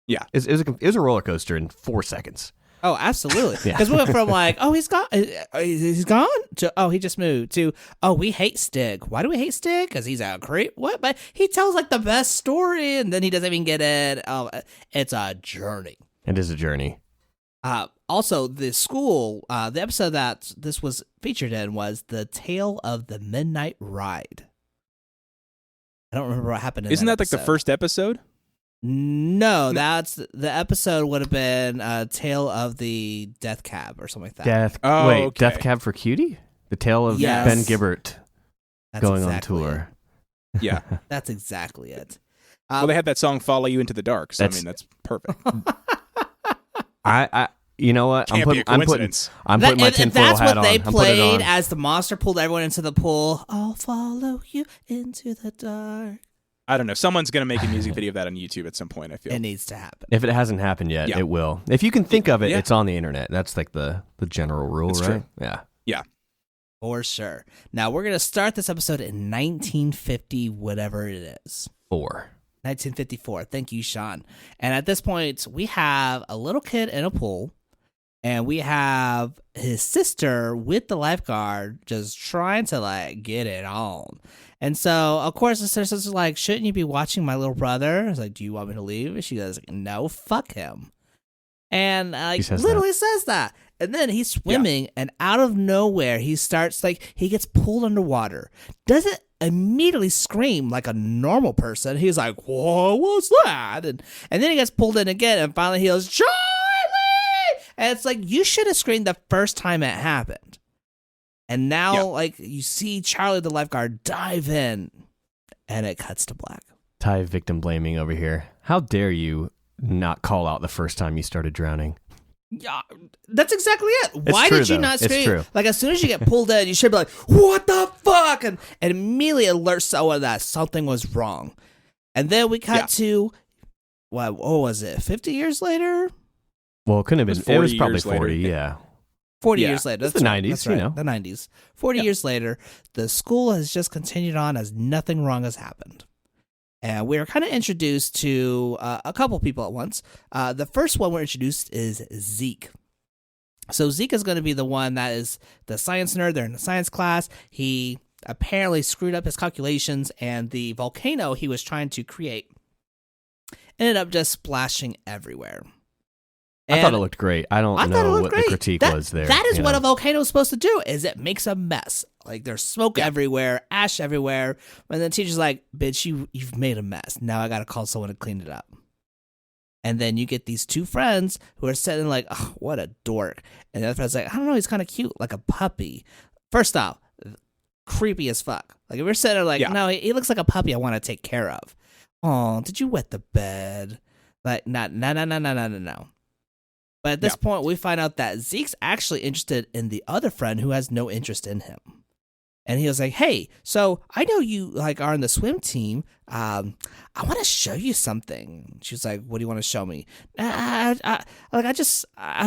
Yeah, it was a roller coaster in 4 seconds. Oh, absolutely. Because we went from like, oh, he's gone, to oh, he just moved, to oh, we hate Stig. Why do we hate Stig? Because he's a creep. What? But he tells like the best story, and then he doesn't even get it. Oh, it's a journey. It is a journey. Also, the school, the episode that this was featured in was The Tale of the Midnight Ride. I don't remember what happened in Isn't that episode. like the first episode? No, that's the episode would have been Tale of the Death Cab or something like that. Okay. Death Cab for Cutie? The tale of Ben Gibbert going on tour. It. Yeah. That's exactly it. Well, they had that song "Follow You into the Dark," so that's perfect. I you know what? I'm putting my tinfoil hat on. That's what they played as the monster pulled everyone into the pool. I'll follow you into the dark. I don't know. Someone's going to make a music video of that on YouTube at some point, I feel. It needs to happen. If it hasn't happened yet, it will. If you can think of it, it's on the internet. That's like the general rule, it's right? True. Yeah. For sure. Now, we're going to start this episode in 1950, whatever it is. 1954. Thank you, Sean. And at this point, we have a little kid in a pool, and we have his sister with the lifeguard just trying to, like, get it on. And so, of course, the sister's like, shouldn't you be watching my little brother? I was like, do you want me to leave? And she goes, no, fuck him. And literally says that. And then he's swimming, and out of nowhere, he starts, like, he gets pulled underwater. Doesn't immediately scream like a normal person. He's like, whoa, what's that? And then he gets pulled in again, and finally he goes, Charlie! And it's like, you should have screamed the first time it happened. And now, like, you see Charlie the lifeguard dive in, and it cuts to black. Ty victim blaming over here. How dare you not call out the first time you started drowning? Yeah, that's exactly it. Why did you not scream? It's true. Like, as soon as you get pulled in, you should be like, what the fuck? And immediately alert someone that something was wrong. And then we cut to, what was it, 50 years later? Well, it couldn't have been. It was probably 40, later. Yeah. 40 years later. That's the right. 90s, That's right. you know. The 90s. 40 years later, the school has just continued on as nothing wrong has happened. And we're kind of introduced to a couple people at once. The first one we're introduced is Zeke. So Zeke is going to be the one that is the science nerd. They're in the science class. He apparently screwed up his calculations, and the volcano he was trying to create ended up just splashing everywhere. I thought it looked great. I don't know what the critique was there. That is what a volcano is supposed to do, is it makes a mess. Like, there's smoke everywhere, ash everywhere. And the teacher's like, bitch, you've made a mess. Now I got to call someone to clean it up. And then you get these two friends who are sitting like, oh, what a dork. And the other friend's like, I don't know, he's kind of cute, like a puppy. First off, creepy as fuck. Like, if we're sitting there like, no, he looks like a puppy I want to take care of. Oh, did you wet the bed? Like, no. But at this point, we find out that Zeke's actually interested in the other friend who has no interest in him. And he was like, "Hey, so I know you like are on the swim team. I want to show you something." She was like, "What do you want to show me?" I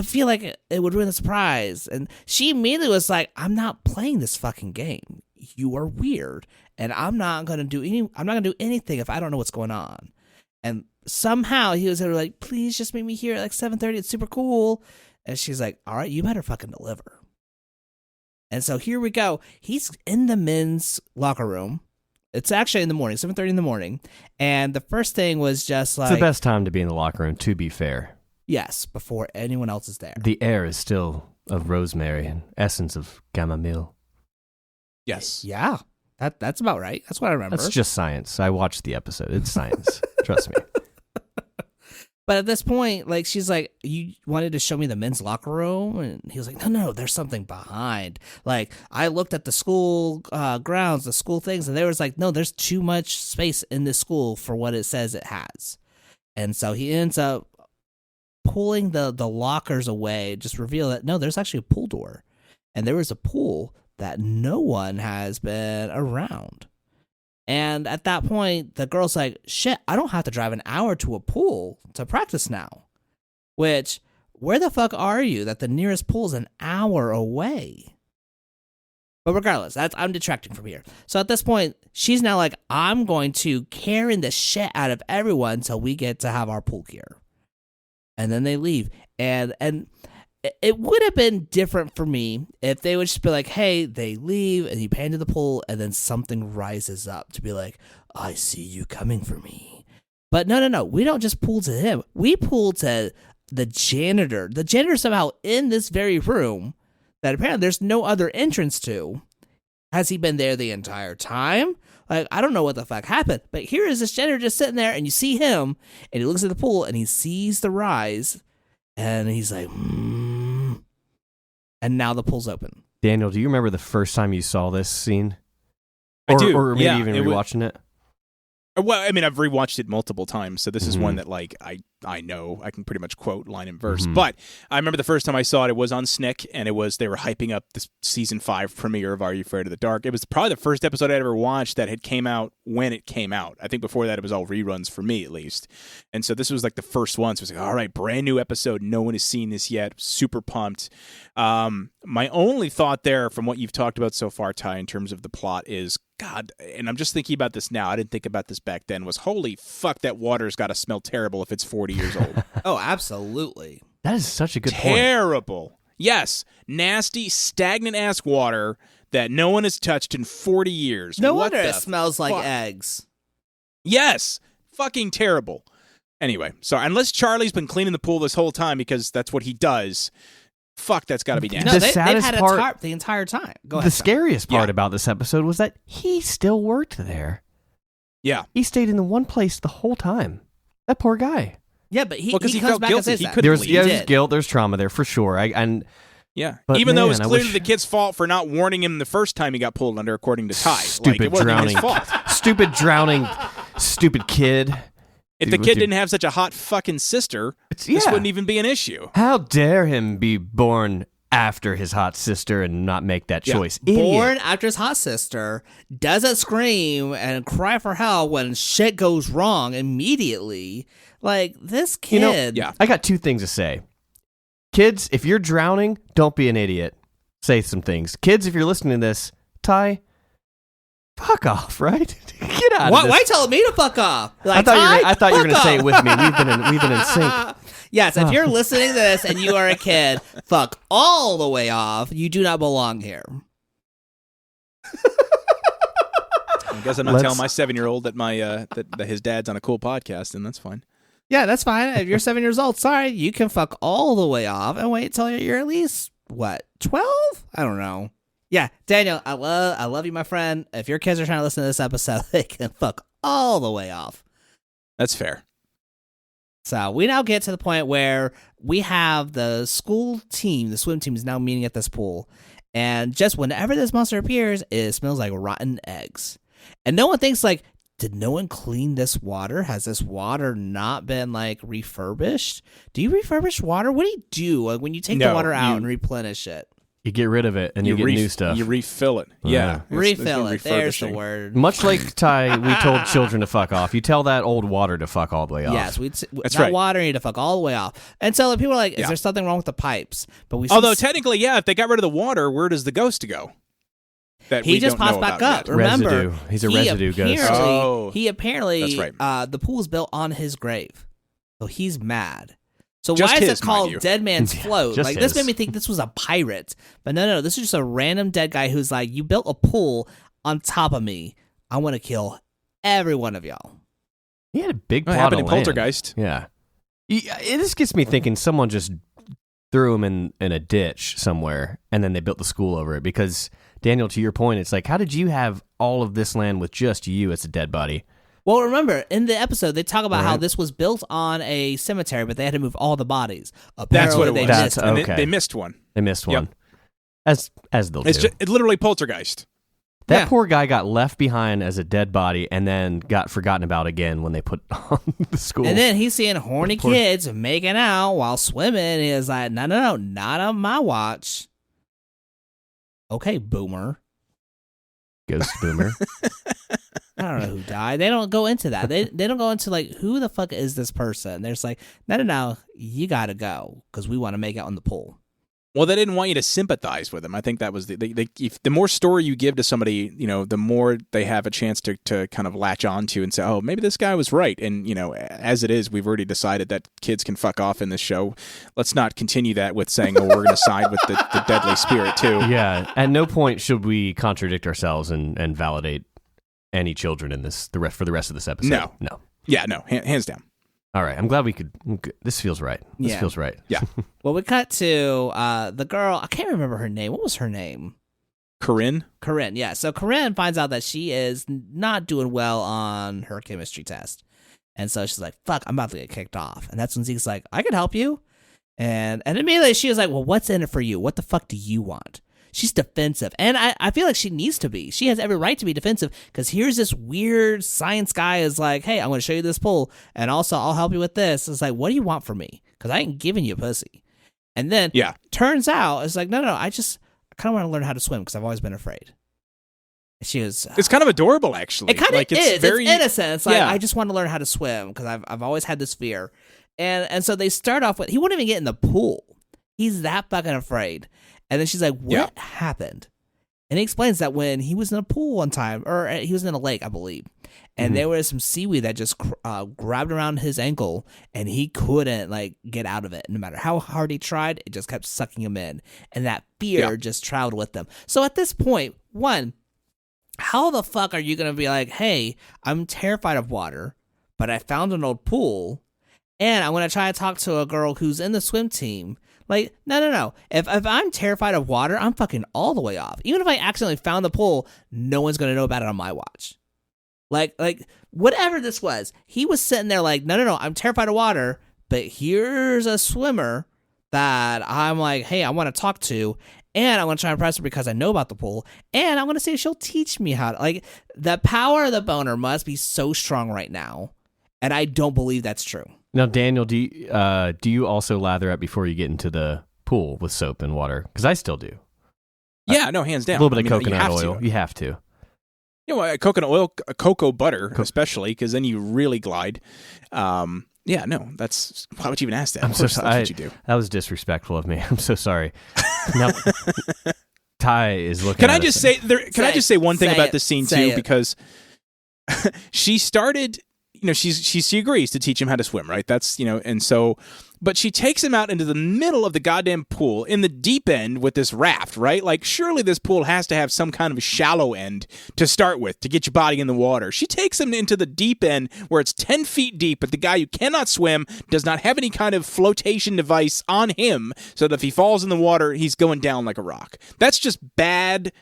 feel like it would ruin the surprise. And she immediately was like, "I'm not playing this fucking game. You are weird, and I'm not gonna do anything if I don't know what's going on." And somehow he was like, "Please just meet me here at like 7:30. It's super cool." And she's like, "All right, you better fucking deliver." And so here we go. He's in the men's locker room. It's actually in the morning, 7:30 in the morning. And the first thing was just like... It's the best time to be in the locker room, to be fair. Yes, before anyone else is there. The air is still of rosemary and essence of chamomile. Yes. Yeah, that's about right. That's what I remember. That's just science. I watched the episode. It's science. Trust me. But at this point, like, she's like, "You wanted to show me the men's locker room?" And he was like, no, there's something behind. Like, I looked at the school grounds, the school things, and there was like, no, there's too much space in this school for what it says it has. And so he ends up pulling the lockers away, just reveal that, no, there's actually a pool door. And there was a pool that no one has been around. And at that point, the girl's like, "Shit, I don't have to drive an hour to a pool to practice now." Which, where the fuck are you that the nearest pool's an hour away? But regardless, I'm detracting from here. So at this point, she's now like, "I'm going to Karen the shit out of everyone until we get to have our pool here." And then they leave. And it would have been different for me if they would just be like, "Hey," they leave and you pan to the pool and then something rises up to be like, "I see you coming for me." But no. We don't just pull to him. We pull to the janitor. The janitor somehow in this very room that apparently there's no other entrance to. Has he been there the entire time? Like, I don't know what the fuck happened. But here is this janitor just sitting there and you see him and he looks at the pool and he sees the rise. And he's like, And now the pool's open. Daniel, do you remember the first time you saw this scene? I do. Or maybe even rewatching it? Well, I mean, I've rewatched it multiple times, so this is one that, like, I know. I can pretty much quote line and verse. But I remember the first time I saw it, it was on Snick, and they were hyping up the season 5 premiere of Are You Afraid of the Dark? It was probably the first episode I'd ever watched that had came out when it came out. I think before that it was all reruns for me, at least. And so this was like the first one. So it was like, all right, brand new episode. No one has seen this yet. Super pumped. My only thought there from what you've talked about so far, Ty, in terms of the plot is, God, and I'm just thinking about this now. I didn't think about this back then. Was holy fuck, that water's got to smell terrible if it's 40 years old. Oh, absolutely. That is such a good point. Terrible. Yes, nasty, stagnant-ass water that no one has touched in 40 years. No what wonder it the smells like fuck? eggs. Yes, fucking terrible. Anyway, so unless Charlie's been cleaning the pool this whole time because that's what he does, fuck, that's got to be nasty. No, The they've saddest had a part- tarp the entire time. Go The ahead. Tom. scariest part Yeah. about this episode was that he still worked there. Yeah. He stayed in the one place the whole time. That poor guy. Yeah, but he Well, 'cause he comes felt back guilty. and says He that. couldn't There's leave. there's guilt, there's trauma there for sure. Yeah. But Even though it was man, I clearly wish- the kid's fault for not warning him the first time he got pulled under, according to Ty. Stupid it wasn't even drowning. his fault. Stupid drowning, stupid kid. If the kid didn't have such a hot fucking sister, this yeah. wouldn't even be an issue. How dare him be born after his hot sister and not make that Yeah. choice? Born Idiot. after his hot sister, doesn't scream and cry for help when shit goes wrong immediately. Like, this kid. You know, Yeah. I got two things to say. Kids, if you're drowning, don't be an idiot. Say some things. Kids, if you're listening to this, Ty, fuck off, right? Get out of this. Why telling me to fuck off? Like, I thought you were fuck going to say it off. with me. We've been in sync. Yes, if you're listening to this and you are a kid, fuck all the way off. You do not belong here. I guess I'm not telling my 7-year-old that that his dad's on a cool podcast, and that's fine. Yeah, that's fine. If you're 7 years old, sorry, you can fuck all the way off and wait till you're at least, 12? I don't know. Yeah, Daniel, I love you, my friend. If your kids are trying to listen to this episode, they can fuck all the way off. That's fair. So we now get to the point where we have the school team, the swim team is now meeting at this pool. And just whenever this monster appears, it smells like rotten eggs. And no one thinks like, did no one clean this water? Has this water not been like refurbished? Do you refurbish water? What do you do like, when you take the water out and replenish it? You get rid of it and you get new stuff. You refill it. Yeah. Refill it. There's the word. Much like Ty, we told children to fuck off. You tell that old water to fuck all the way off. Yes, That's that right. water need to fuck all the way off. And so people are like, is there something wrong with the pipes? But Although technically, yeah, if they got rid of the water, where does the ghost go? That he we just don't pops know back about up. yet. Remember, Residue. He's a residue ghost. He apparently, That's right. The pool's built on his grave. So he's mad. So Just why is his, it called mind you. Dead Man's Float? just Like this his. made me think this was a pirate. But no, this is just a random dead guy who's like, you built a pool on top of me. I want to kill every one of y'all. He had a big Well, it plot happened of in land. Poltergeist. Yeah. This gets me thinking someone just threw him in a ditch somewhere and then they built the school over it. Because, Daniel, to your point, it's like, how did you have all of this land with just you as a dead body? Well, remember, in the episode, they talk about how this was built on a cemetery, but they had to move all the bodies. That's what it Apparently, was. they missed it. And okay. they missed one. They missed one. As they'll It's do. just, literally Poltergeist. That poor guy got left behind as a dead body and then got forgotten about again when they put on the school. And then he's seeing horny kids making out while swimming. He is like, no, not on my watch. Okay, boomer. Ghost boomer. I don't know who died. They don't go into that. They don't go into like, who the fuck is this person? They're just like, no, you gotta go because we want to make out in the pool. Well, they didn't want you to sympathize with them. I think that was if the more story you give to somebody, the more they have a chance to kind of latch onto and say, oh, maybe this guy was right. And, as it is, we've already decided that kids can fuck off in this show. Let's not continue that with saying, oh, we're going to side with the deadly spirit, too. Yeah. At no point should we contradict ourselves and validate any children in this for the rest of this episode. No. Yeah, no, hands down. All right. I'm glad we could. This feels right. This feels right. Yeah. Well, we cut to the girl. I can't remember her name. What was her name? Corinne? Corinne, yeah. So Corinne finds out that she is not doing well on her chemistry test. And so she's like, fuck, I'm about to get kicked off. And that's when Zeke's like, I can help you. And immediately she was like, well, what's in it for you? What the fuck do you want? She's defensive. And I feel like she needs to be. She has every right to be defensive because here's this weird science guy is like, hey, I'm going to show you this pool. And also, I'll help you with this. It's like, what do you want from me? Because I ain't giving you pussy. And then turns out, it's like, no, I kind of want to learn how to swim because I've always been afraid. She was. It's kind of adorable, actually. It kind of like, is. It's very innocent. It's like, I just want to learn how to swim because I've always had this fear. And so they start off with, he won't even get in the pool. He's that fucking afraid. And then she's like, what happened? And he explains that when he was in a pool one time, or he was in a lake, I believe, and there was some seaweed that just grabbed around his ankle, and he couldn't get out of it. No matter how hard he tried, it just kept sucking him in. And that fear just traveled with them. So at this point, one, how the fuck are you going to be like, hey, I'm terrified of water, but I found an old pool, and I'm going to try to talk to a girl who's in the swim team. Like, no. If I'm terrified of water, I'm fucking all the way off. Even if I accidentally found the pool, no one's going to know about it on my watch. Like whatever this was, he was sitting there like, no, I'm terrified of water, but here's a swimmer that I'm like, hey, I want to talk to, and I want to try and impress her because I know about the pool, and I want to see if she'll teach me how to, the power of the boner must be so strong right now, and I don't believe that's true. Now, Daniel, do you also lather up before you get into the pool with soap and water? Because I still do. Yeah, no, hands down. A little bit of coconut oil. You have to. Coconut oil, cocoa butter, especially, because then you really glide. Yeah, no, that's why would you even ask that? Of course, that's what you do. That was disrespectful of me. I'm so sorry. Now, Ty is looking. Can I just say one thing about this scene too? Because she started. She agrees to teach him how to swim, right? That's, and so, but she takes him out into the middle of the goddamn pool in the deep end with this raft, right? Like, surely this pool has to have some kind of shallow end to start with to get your body in the water. She takes him into the deep end where it's 10 feet deep, but the guy who cannot swim does not have any kind of flotation device on him so that if he falls in the water, he's going down like a rock. That's just bad.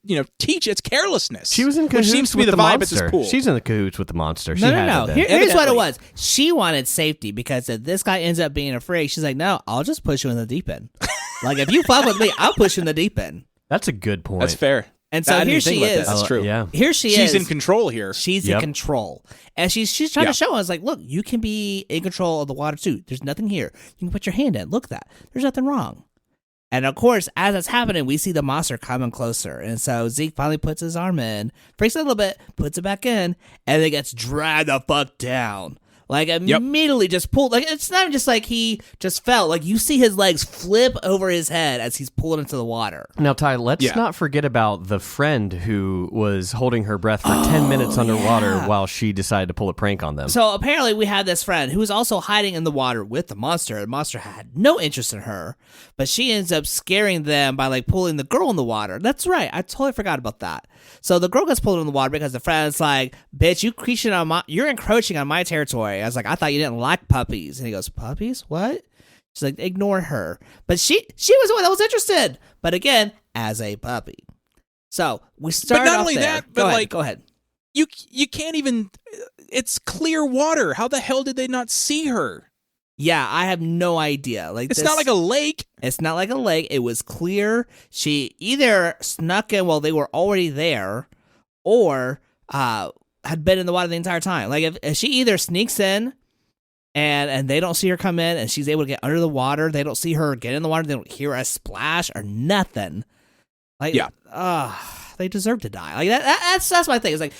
It's carelessness. She was in cahoots which seems to be with the the vibe monster. at this pool. She's in the cahoots with the monster. No. Here's what it was. She wanted safety because if this guy ends up being afraid, she's like, no, I'll just push you in the deep end. If you fuck with me, I'll push you in the deep end. That's a good point. That's fair. And so I didn't here even think she about that. is. That's true. Yeah. Here she is. She's in control here. She's in control. And she's trying Yeah. to show us, like, look, you can be in control of the water too. There's nothing here. You can put your hand in. Look at that. There's nothing wrong. And of course, as it's happening, we see the monster coming closer. And so Zeke finally puts his arm in, freaks it a little bit, puts it back in, and then gets dragged the fuck down. Like, immediately just pulled. Like, it's not just like he just fell. Like, you see his legs flip over his head as he's pulled into the water. Now, Ty, let's not forget about the friend who was holding her breath for 10 minutes underwater while she decided to pull a prank on them. So apparently we had this friend who was also hiding in the water with the monster. The monster had no interest in her, but she ends up scaring them by, like, pulling the girl in the water. That's right. I totally forgot about that. So the girl gets pulled in the water because the friend's like, bitch, you're encroaching on my territory. I was like, I thought you didn't like puppies. And he goes, puppies? What? She's like, ignore her. But she was the one that was interested. But again, as a puppy. So we start. But not off only there. that, but go ahead. You can't even. It's clear water. How the hell did they not see her? Yeah, I have no idea. Like, it's not like a lake. It's not like a lake. It was clear. She either snuck in while they were already there, or had been in the water the entire time. Like, if she either sneaks in and they don't see her come in and she's able to get under the water, they don't see her get in the water, they don't hear a splash or nothing. Like, they deserve to die. Like, that's my thing. It's like,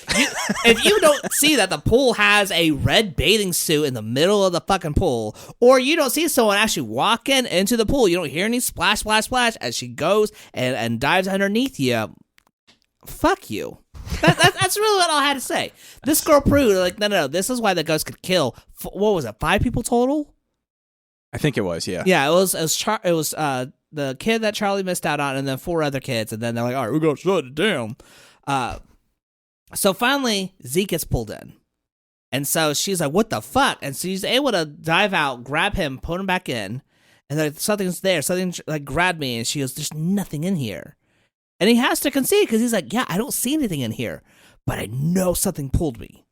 if you don't see that the pool has a red bathing suit in the middle of the fucking pool, or you don't see someone actually walking into the pool, you don't hear any splash, splash, splash as she goes and dives underneath you, fuck you. That's really what I had to say. This girl proved, like, no, this is why the ghost could kill, what was it, 5 people total? I think it was, yeah. Yeah, it was the kid that Charlie missed out on, and then 4 other kids, and then they're like, all right, we're going to shut it down. So finally, Zeke gets pulled in. And so she's like, what the fuck? And so she's able to dive out, grab him, put him back in, and like, something's there. Something, like, grabbed me, and she goes, there's nothing in here. And he has to concede, because he's like, yeah, I don't see anything in here, but I know something pulled me.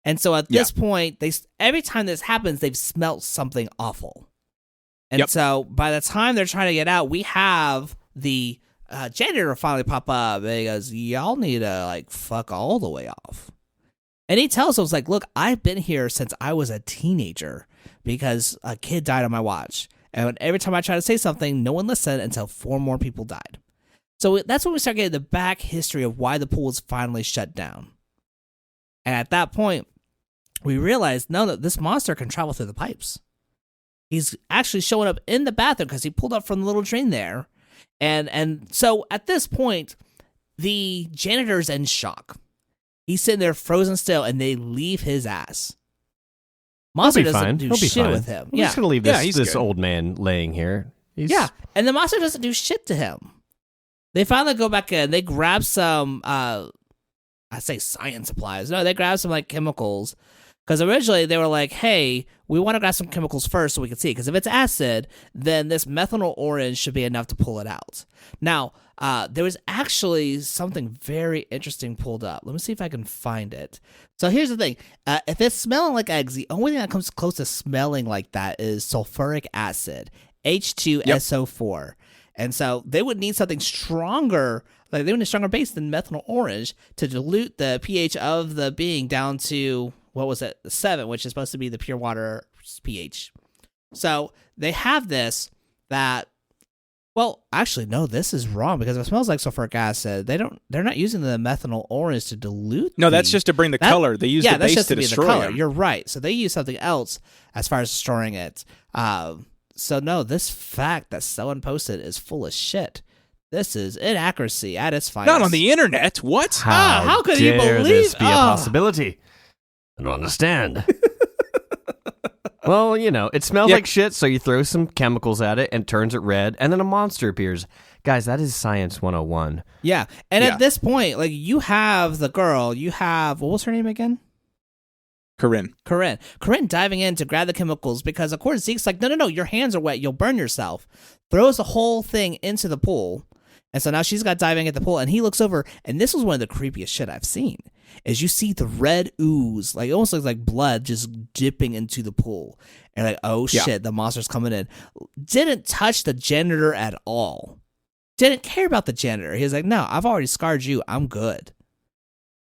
And so at this point, every time this happens, they've smelt something awful. And so by the time they're trying to get out, we have the janitor finally pop up. And he goes, y'all need to, like, fuck all the way off. And he tells us, like, look, I've been here since I was a teenager because a kid died on my watch. And every time I try to say something, no one listened until 4 more people died. So that's when we start getting the back history of why the pool was finally shut down. And at that point, we realized, no, that this monster can travel through the pipes. He's actually showing up in the bathroom because he pulled up from the little drain there. And so at this point, the janitor's in shock. He's sitting there frozen still, and they leave his ass. Monster doesn't do shit with him. We're just going to leave this old man laying here. And the monster doesn't do shit to him. They finally go back in. They grab some, I say science supplies. No, they grab some, like, chemicals. Because originally they were like, hey, we want to grab some chemicals first so we can see. Because if it's acid, then this methanol orange should be enough to pull it out. Now, there was actually something very interesting pulled up. Let me see if I can find it. So here's the thing. If it's smelling like eggs, the only thing that comes close to smelling like that is sulfuric acid, H2SO4. And so they would need something stronger, like they would need a stronger base than methanol orange to dilute the pH of the being down to, what was it, 7, which is supposed to be the pure water pH. So they have this that, well, actually, no, this is wrong because if it smells like sulfuric acid, they're not using the methanol orange to dilute. No, that's just to bring the color. They use the base just to be destroy the color. them. You're right. So they use something else as far as storing it. So no, this fact that someone posted is full of shit. This is inaccuracy at its finest. Not on the internet. What? How could you dare believe this be a possibility? I don't understand. Well, it smells like shit, so you throw some chemicals at it and turns it red, and then a monster appears. Guys, that is Science 101. Yeah, and at this point, like, you have the girl, what was her name again? Corinne diving in to grab the chemicals because, of course, Zeke's like, no, your hands are wet, you'll burn yourself. Throws the whole thing into the pool. And so now she's got diving at the pool, and he looks over, and this was one of the creepiest shit I've seen, is you see the red ooze, like, it almost looks like blood just dipping into the pool. And like, oh shit, the monster's coming in. Didn't touch the janitor at all. didn't care about the janitor. He was like, no, I've already scarred you. I'm good.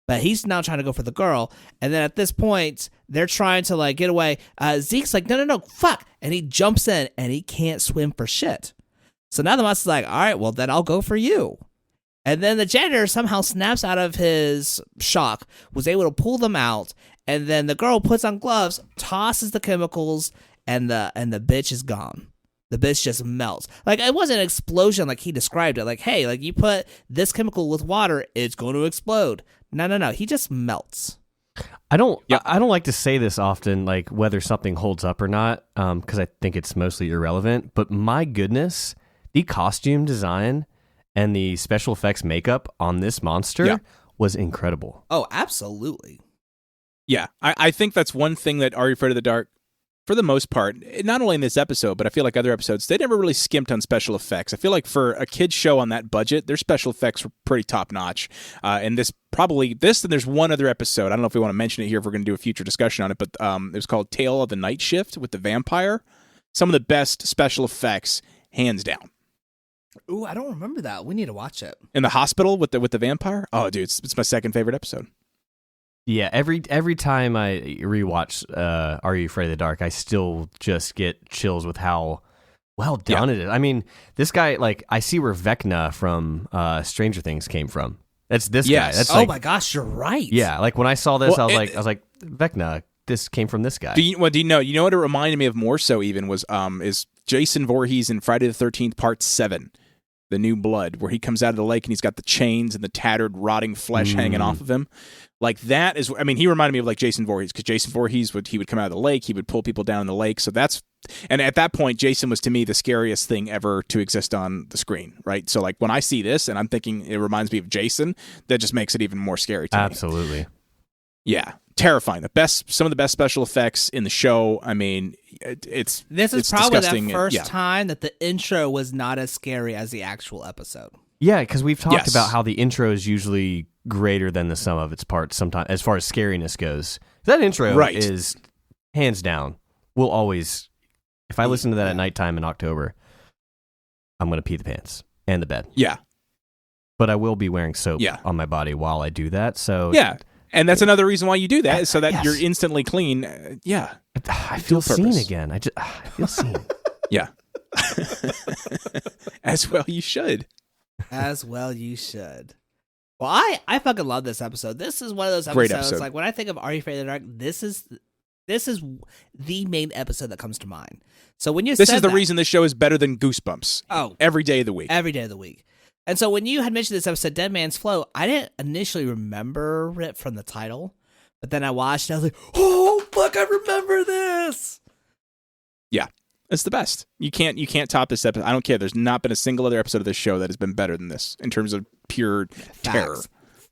But he's now trying to go for the girl. And then at this point, they're trying to like get away. Zeke's like, no, fuck. And he jumps in and he can't swim for shit. So now the monster's like, all right, well, then I'll go for you. And then the janitor somehow snaps out of his shock, was able to pull them out. And then the girl puts on gloves, tosses the chemicals, and the bitch is gone. The bitch just melts. Like, it wasn't an explosion like he described it. Like, hey, like you put this chemical with water, it's going to explode. No. He just melts. I don't like to say this often, like whether something holds up or not, because I think it's mostly irrelevant. But my goodness, the costume design and the special effects makeup on this monster was incredible. Oh, absolutely. Yeah, I think that's one thing that Are You Afraid of the Dark, for the most part, not only in this episode, but I feel like other episodes, they never really skimped on special effects. I feel like for a kid's show on that budget, their special effects were pretty top-notch. And this, and there's one other episode. I don't know if we want to mention it here if we're going to do a future discussion on it, but it was called Tale of the Night Shift with the vampire. Some of the best special effects, hands down. Ooh, I don't remember that. We need to watch it. In the hospital with the vampire? Oh, dude, it's my second favorite episode. Yeah, every time I rewatch Are You Afraid of the Dark, I still just get chills with how well done it is. I mean, this guy, like, I see where Vecna from Stranger Things came from. That's this guy. That's my gosh, you're right. Yeah, like when I saw this, I was like, Vecna, this came from this guy. Do you know? You know what it reminded me of more so even was is Jason Voorhees in Friday the 13th Part 7. The New Blood, where he comes out of the lake and he's got the chains and the tattered, rotting flesh hanging off of him. Like that is, I mean, he reminded me of like Jason Voorhees, because Jason Voorhees would come out of the lake, he would pull people down in the lake. So and at that point, Jason was to me the scariest thing ever to exist on the screen, right? So like when I see this and I'm thinking it reminds me of Jason, that just makes it even more scary to me. Absolutely. Yeah. Terrifying. Some of the best special effects in the show. I mean, it's probably disgusting. the first time that the intro was not as scary as the actual episode. Yeah, because we've talked about how the intro is usually greater than the sum of its parts sometimes, as far as scariness goes. That intro is hands down. We'll always, if I listen to that at nighttime in October, I'm going to pee the pants and the bed. Yeah. But I will be wearing soap on my body while I do that. So yeah. And that's another reason why you do that, is so that you're instantly clean. I feel seen again. I feel seen. Yeah. As well you should. As well you should. Well, I fucking love this episode. This is one of those Great episodes. episode. Like when I think of Are You Afraid of the Dark, this is the main episode that comes to mind. So when you this said is the that, reason this show is better than Goosebumps. Oh, every day of the week. Every day of the week. And so when you had mentioned this episode, Dead Man's Flow, I didn't initially remember it from the title, but then I watched and I was like, oh, fuck, I remember this. Yeah, it's the best. You can't top this episode. I don't care. There's not been a single other episode of this show that has been better than this in terms of pure terror.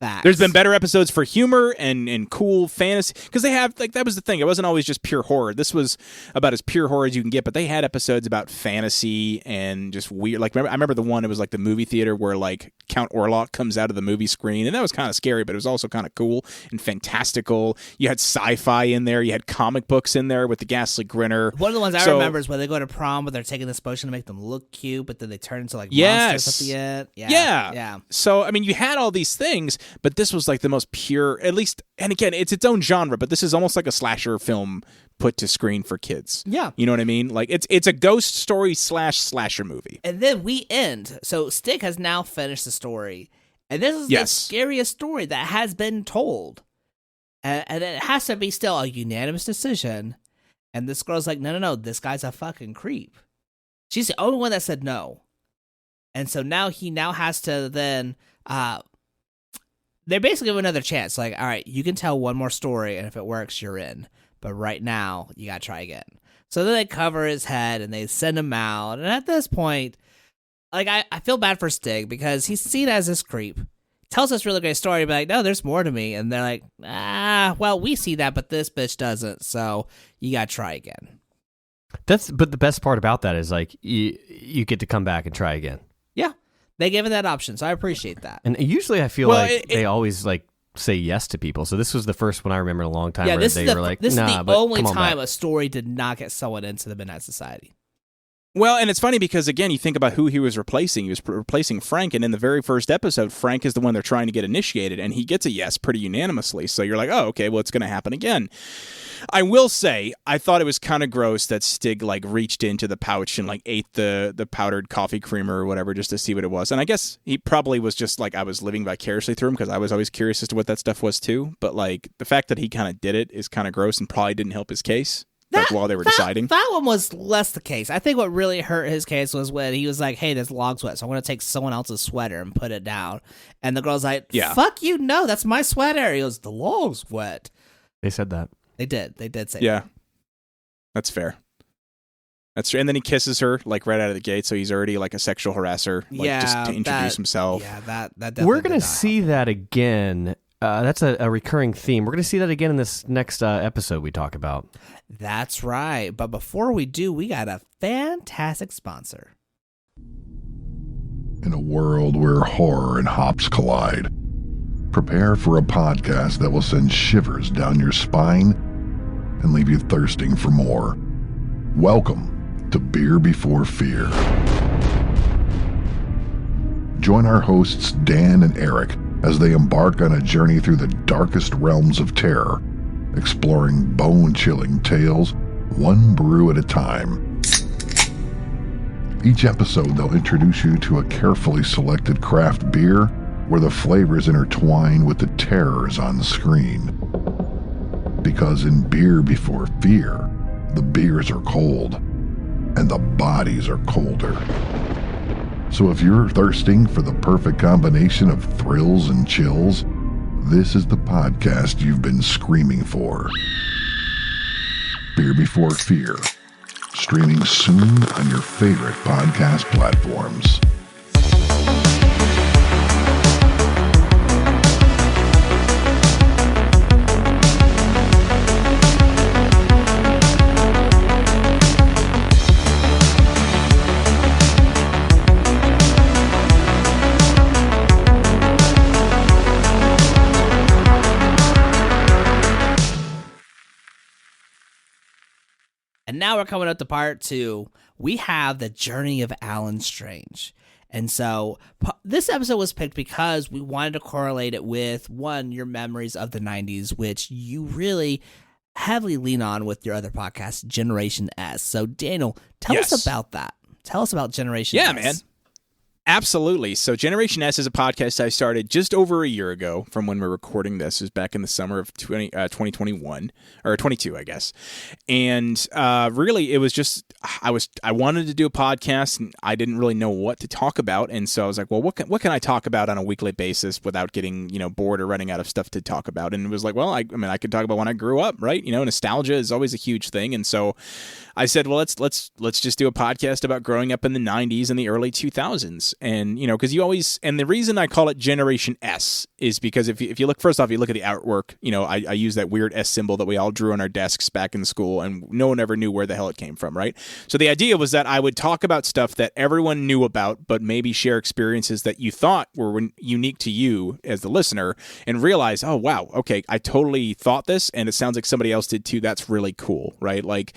Facts. There's been better episodes for humor and cool fantasy, because they have, like, that was the thing. It wasn't always just pure horror. This was about as pure horror as you can get, but they had episodes about fantasy and just weird. Like, I remember the one, it was like the movie theater where like Count Orlok comes out of the movie screen, and that was kind of scary, but it was also kind of cool and fantastical. You had sci-fi in there. You had comic books in there with the ghastly grinner. One of the ones I remember is where they go to prom, but they're taking this potion to make them look cute, but then they turn into like monsters at the end. Yeah. So, I mean, you had all these things, but this was like the most pure, at least, and again, it's its own genre, but this is almost like a slasher film put to screen for kids. Yeah. You know what I mean? Like, it's a ghost story / slasher movie. And then we end. So Stig has now finished the story, and this is the scariest story that has been told. And it has to be still a unanimous decision. And this girl's like, no, this guy's a fucking creep. She's the only one that said no. And so now he has to then, they basically give him another chance. Like, all right, you can tell one more story, and if it works, you're in. But right now, you gotta try again. So then they cover his head, and they send him out. And at this point, like, I feel bad for Stig, because he's seen as this creep. Tells us really great story, but like, no, there's more to me. And they're like, well, we see that, but this bitch doesn't. So you gotta try again. But the best part about that is, like, you get to come back and try again. Yeah. They gave it that option, so I appreciate that. And usually I feel they always, like, say yes to people. So this was the first one I remember in a long time where they were like, this nah, is the but only come on time back. a story did not get someone into the Midnight Society. Well, and it's funny because, again, you think about who he was replacing. He was replacing Frank, and in the very first episode, Frank is the one they're trying to get initiated, and he gets a yes pretty unanimously. So you're like, oh, okay, well, it's going to happen again. I will say, I thought it was kind of gross that Stig, like, reached into the pouch and, like, ate the powdered coffee creamer or whatever just to see what it was. And I guess he probably was just, like, I was living vicariously through him because I was always curious as to what that stuff was, too. But, like, the fact that he kind of did it is kind of gross and probably didn't help his case. While they were deciding. That one was less the case. I think what really hurt his case was when he was like, hey, this log's wet, so I'm going to take someone else's sweater and put it down. And the girl's like, fuck you, no, that's my sweater. He goes, the log's wet. They said that. They did say Yeah. that. That's fair. That's true. And then he kisses her, like, right out of the gate, so he's already, like, a sexual harasser, like, just to introduce himself. Yeah, that definitely We're going to see that again. That's a recurring theme. We're going to see that again in this next episode we talk about. That's right. But before we do, we got a fantastic sponsor. In a world where horror and hops collide, prepare for a podcast that will send shivers down your spine and leave you thirsting for more. Welcome to Beer Before Fear. Join our hosts Dan and Eric as they embark on a journey through the darkest realms of terror, exploring bone-chilling tales, one brew at a time. Each episode, they'll introduce you to a carefully selected craft beer where the flavors intertwine with the terrors on the screen. Because in Beer Before Fear, the beers are cold, and the bodies are colder. So if you're thirsting for the perfect combination of thrills and chills, this is the podcast you've been screaming for. Beer Before Fear, streaming soon on your favorite podcast platforms. And now we're coming up to part 2. We have the journey of Alan Strange. And so this episode was picked because we wanted to correlate it with, one, your memories of the 90s, which you really heavily lean on with your other podcast, Generation S. So, Daniel, tell us about that. Tell us about Generation S. Yeah, man. Absolutely. So Generation S is a podcast I started just over a year ago from when we're recording this. It was back in the summer of 2021 or 22, I guess. And really, it was just I wanted to do a podcast and I didn't really know what to talk about. And so I was like, well, what can I talk about on a weekly basis without getting, bored or running out of stuff to talk about? And it was like, well, I could talk about when I grew up, right? Nostalgia is always a huge thing. And so I said, well, let's just do a podcast about growing up in the 90s and the early 2000s. And, because you always, and the reason I call it Generation S is because if you look, first off, you look at the artwork, I use that weird S symbol that we all drew on our desks back in school and no one ever knew where the hell it came from, right? So the idea was that I would talk about stuff that everyone knew about, but maybe share experiences that you thought were unique to you as the listener and realize, oh, wow, okay, I totally thought this and it sounds like somebody else did too. That's really cool, right? Like,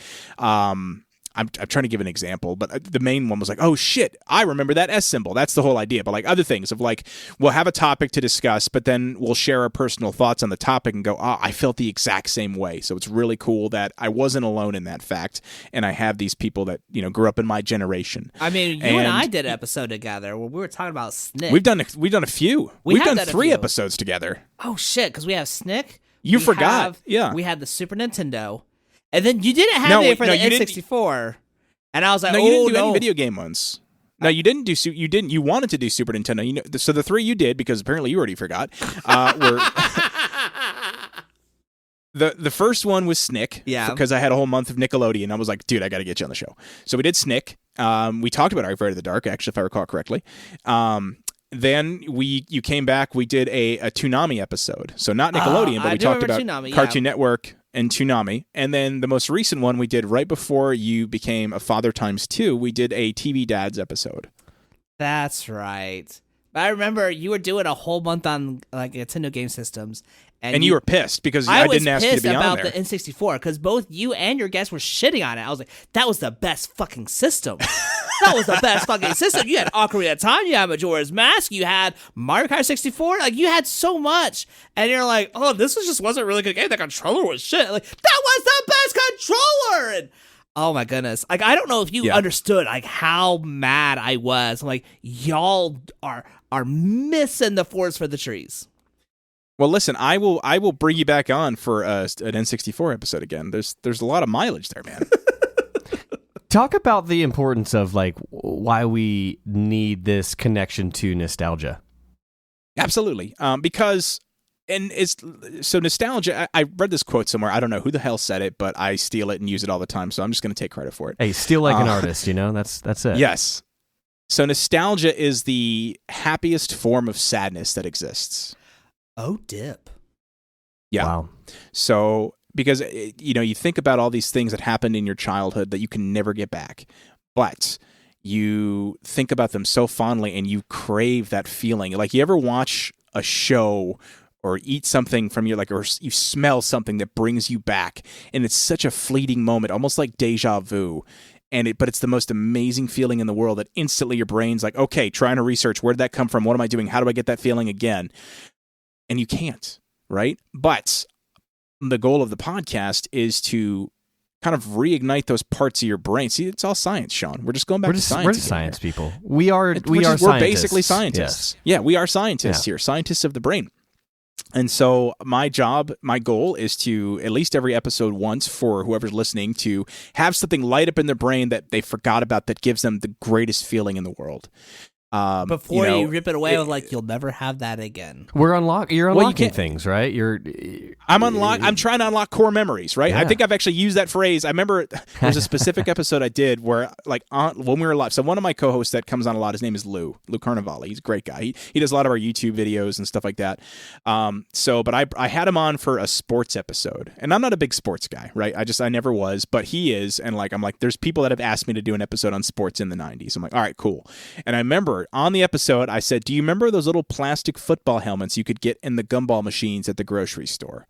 I'm trying to give an example, but the main one was like, oh shit, I remember that S symbol. That's the whole idea. But like other things of like, we'll have a topic to discuss, but then we'll share our personal thoughts on the topic and go, I felt the exact same way. So it's really cool that I wasn't alone in that fact. And I have these people that, grew up in my generation. I mean, you and I did an episode together where we were talking about Snick. We've done a few. We've done 3 episodes together. Oh shit, because we have Snick. You forgot. Yeah. We had the Super Nintendo. And then you didn't have it for the N64. And I was like, no, you didn't do any video game ones. No, you didn't do. You didn't. You wanted to do Super Nintendo. So the 3 you did, because apparently you already forgot, were the first one was Snick. Yeah. Because I had a whole month of Nickelodeon. I was like, dude, I got to get you on the show. So we did Snick. We talked about Afraid of the Dark, actually, if I recall correctly. Then you came back. We did a Toonami episode. So not Nickelodeon, but we talked about Toonami, Cartoon Network and Toonami. And then the most recent one we did right before you became a father times 2, we did a TV Dads episode. That's right. But I remember you were doing a whole month on like Nintendo game systems, And you were pissed because I didn't ask you to be on there. I was pissed about the N64 because both you and your guests were shitting on it. I was like, that was the best fucking system. That was the best fucking system. You had Ocarina of Time, you had Majora's Mask, you had Mario Kart 64. Like, you had so much. And you're like, oh, this wasn't really good game. That controller was shit. Like, that was the best controller! And oh my goodness. Like, I don't know if you understood like how mad I was. I'm like, y'all are missing the forest for the trees. Well, listen, I will bring you back on for an N64 episode again. There's a lot of mileage there, man. Talk about the importance of like why we need this connection to nostalgia. Absolutely. Because so nostalgia, I read this quote somewhere. I don't know who the hell said it, but I steal it and use it all the time. So I'm just going to take credit for it. Hey, steal like an artist, that's it. Yes. So nostalgia is the happiest form of sadness that exists. Oh, dip. Yeah. Wow. So, because, you think about all these things that happened in your childhood that you can never get back, but you think about them so fondly and you crave that feeling. Like, you ever watch a show or eat something from your, or you smell something that brings you back, and it's such a fleeting moment, almost like deja vu. But it's the most amazing feeling in the world that instantly your brain's like, okay, trying to research, where did that come from? What am I doing? How do I get that feeling again? And you can't, right? But the goal of the podcast is to kind of reignite those parts of your brain. See, it's all science, Sean. We're just going back to science. We're just science people. We're basically scientists. Yes. Yeah, we are scientists here, scientists of the brain. And so my goal is to, at least every episode once, for whoever's listening, to have something light up in their brain that they forgot about that gives them the greatest feeling in the world. Before you rip it away with like, you'll never have that again. You're unlocking things, right? I'm trying to unlock core memories, right? Yeah. I think I've actually used that phrase. I remember there's a specific episode I did where, like, when we were live. So one of my co-hosts that comes on a lot, his name is Lou Carnivale. He's a great guy. He does a lot of our YouTube videos and stuff like that. But I had him on for a sports episode, and I'm not a big sports guy, right? I never was, but he is, and I'm like, there's people that have asked me to do an episode on sports in the 90s. I'm like, all right, cool. And I remember on the episode, I said, do you remember those little plastic football helmets you could get in the gumball machines at the grocery store?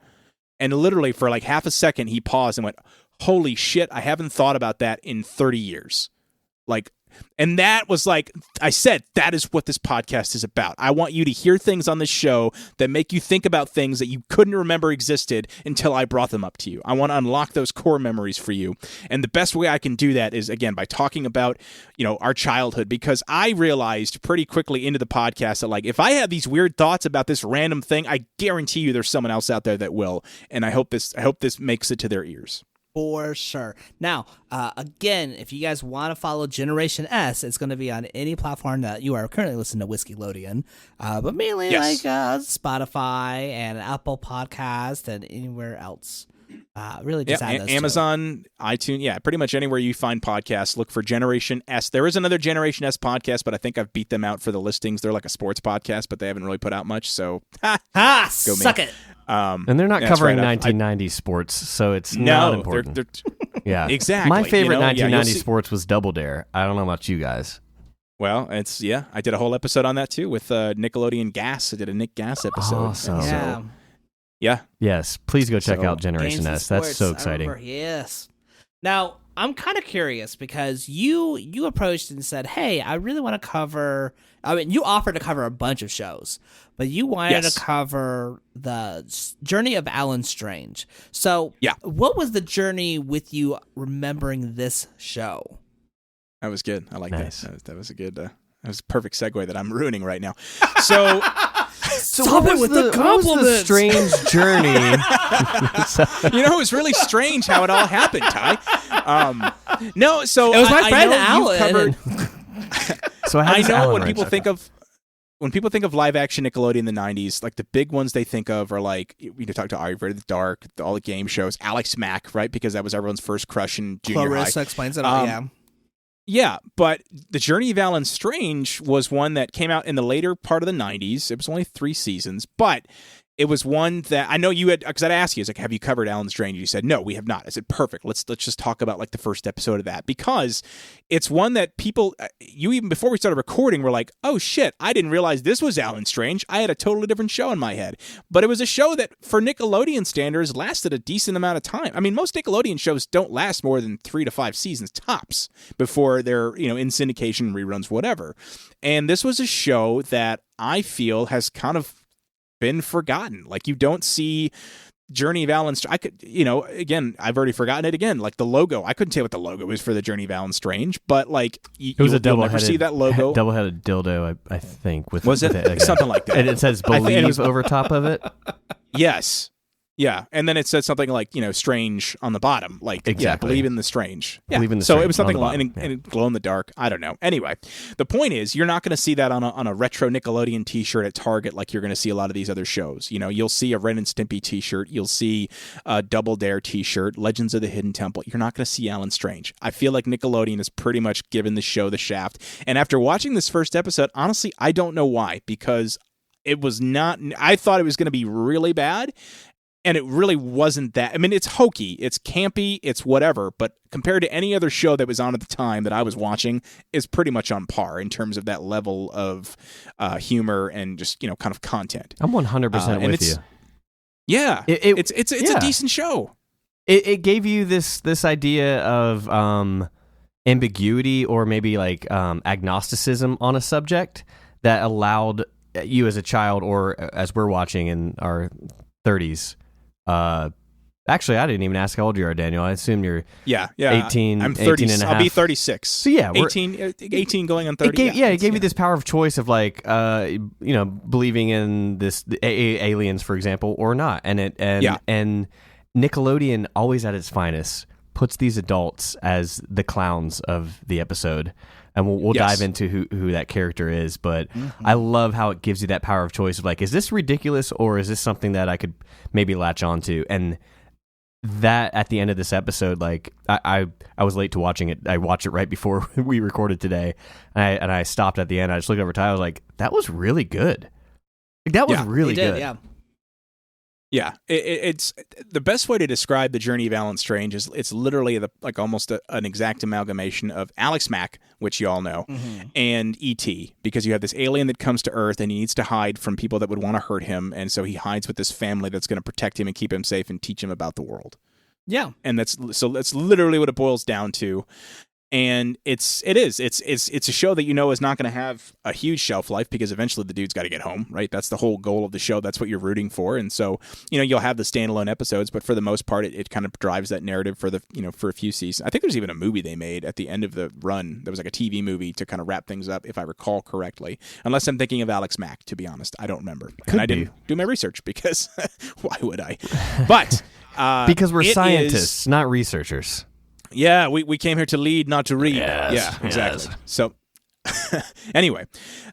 And literally for like half a second, he paused and went, holy shit, I haven't thought about that in 30 years. And that was like, I said, that is what this podcast is about. I want you to hear things on this show that make you think about things that you couldn't remember existed until I brought them up to you. I want to unlock those core memories for you. And the best way I can do that is, again, by talking about, our childhood, because I realized pretty quickly into the podcast that, like, if I have these weird thoughts about this random thing, I guarantee you there's someone else out there that will. And I hope this makes it to their ears. For sure. Now, again, if you guys want to follow Generation S, it's going to be on any platform that you are currently listening to Whiskeylodeon, but mainly like Spotify and Apple Podcast and anywhere else. Really just add those Amazon, iTunes, pretty much anywhere you find podcasts, look for Generation S. There is another Generation S podcast, but I think I've beat them out for the listings. They're like a sports podcast, but they haven't really put out much, so suck it. And they're not covering 1990s sports, so it's not important. They're exactly. My favorite 1990s sports was Double Dare. I don't know about you guys. Well, I did a whole episode on that too with Nickelodeon Gas. I did a Nick Gas episode. Awesome. Yeah. Yeah. Yes, please go check out Generation S. That's so exciting. Yes. Now, I'm kind of curious because you approached and said, hey, I really want to cover... I mean, you offered to cover a bunch of shows, but you wanted to cover the journey of Alan Strange. So what was the journey with you remembering this show? That was good. I like nice. That was a good... that was a perfect segue that I'm ruining right now. So... Stop it with the compliments. What was the strange journey? It was really strange how it all happened, Ty. No, so it was my friend Alan. So I know when people think of live action Nickelodeon in the 90s, like the big ones they think of are like, you talk to Ari the Dark, all the game shows, Alex Mack, right? Because that was everyone's first crush in junior Clarissa high. Explains it all, Yeah, but The Journey of Alan Strange was one that came out in the later part of the 90s. It was only 3 seasons, but it was one that I know you had, because I'd asked you, it's like, have you covered Alan Strange? You said, no, we have not. I said, perfect. Let's just talk about like the first episode of that, because it's one that people, you even before we started recording, were like, oh shit, I didn't realize this was Alan Strange. I had a totally different show in my head. But it was a show that for Nickelodeon standards lasted a decent amount of time. I mean, most Nickelodeon shows don't last more than 3 to 5 seasons tops before they're, in syndication, reruns, whatever. And this was a show that I feel has kind of been forgotten. Like, you don't see Journey of Alan Strange. I could, again, I've already forgotten it again. Like the logo, I couldn't tell what the logo is for the Journey of Alan Strange, but like it was a double-headed, see that logo, double-headed dildo, I think. Was it something like that? And it says "believe" over top of it. Yes. Yeah, and then it said something like, strange on the bottom. Like, exactly. Believe in the strange. Yeah. Believe in the so strange it was something on and glow in the dark. I don't know. Anyway, the point is, you're not going to see that on a retro Nickelodeon t-shirt at Target like you're going to see a lot of these other shows. You'll see a Ren and Stimpy t-shirt. You'll see a Double Dare t-shirt, Legends of the Hidden Temple. You're not going to see Alan Strange. I feel like Nickelodeon has pretty much given the show the shaft. And after watching this first episode, honestly, I don't know why, because it was not, I thought it was going to be really bad. And it really wasn't that. I mean, it's hokey, it's campy, it's whatever, but compared to any other show that was on at the time that I was watching, is pretty much on par in terms of that level of humor and just, kind of content. I'm 100% with you. Yeah, it's a decent show. It gave you this idea of ambiguity, or maybe like agnosticism on a subject, that allowed you as a child, or as we're watching in our 30s. Actually, I didn't even ask how old you are, Daniel. I assume you're 18. I'm 30. 18 and a half. I'll be 36. So yeah, 18 going on 30. It gave you this power of choice of like, believing in this aliens, for example, or not. And Nickelodeon, always at its finest, puts these adults as the clowns of the episode. And we'll dive into who that character is, but I love how it gives you that power of choice of like, is this ridiculous, or is this something that I could maybe latch onto? And that at the end of this episode, like I was late to watching it. I watched it right before we recorded today, and I stopped at the end. I just looked over Ty. I was like, that was really good. Like, that was really good. Yeah. Yeah, it's the best way to describe the Journey of Alan Strange is it's literally almost an exact amalgamation of Alex Mack, which you all know, and E.T., because you have this alien that comes to Earth and he needs to hide from people that would want to hurt him, and so he hides with this family that's going to protect him and keep him safe and teach him about the world. Yeah, and that's literally what it boils down to. And it's a show that is not going to have a huge shelf life, because eventually the dude's got to get home, right? That's the whole goal of the show. That's what you're rooting for. And so, you'll have the standalone episodes, but for the most part, it kind of drives that narrative for for a few seasons. I think there's even a movie they made at the end of the run. There was like a TV movie to kind of wrap things up, if I recall correctly. Unless I'm thinking of Alex Mack, to be honest. I don't remember. And I didn't do my research, because why would I? But because we're scientists, not researchers. Yeah, we came here to lead, not to read. Yes, yeah, exactly. Yes. So, anyway,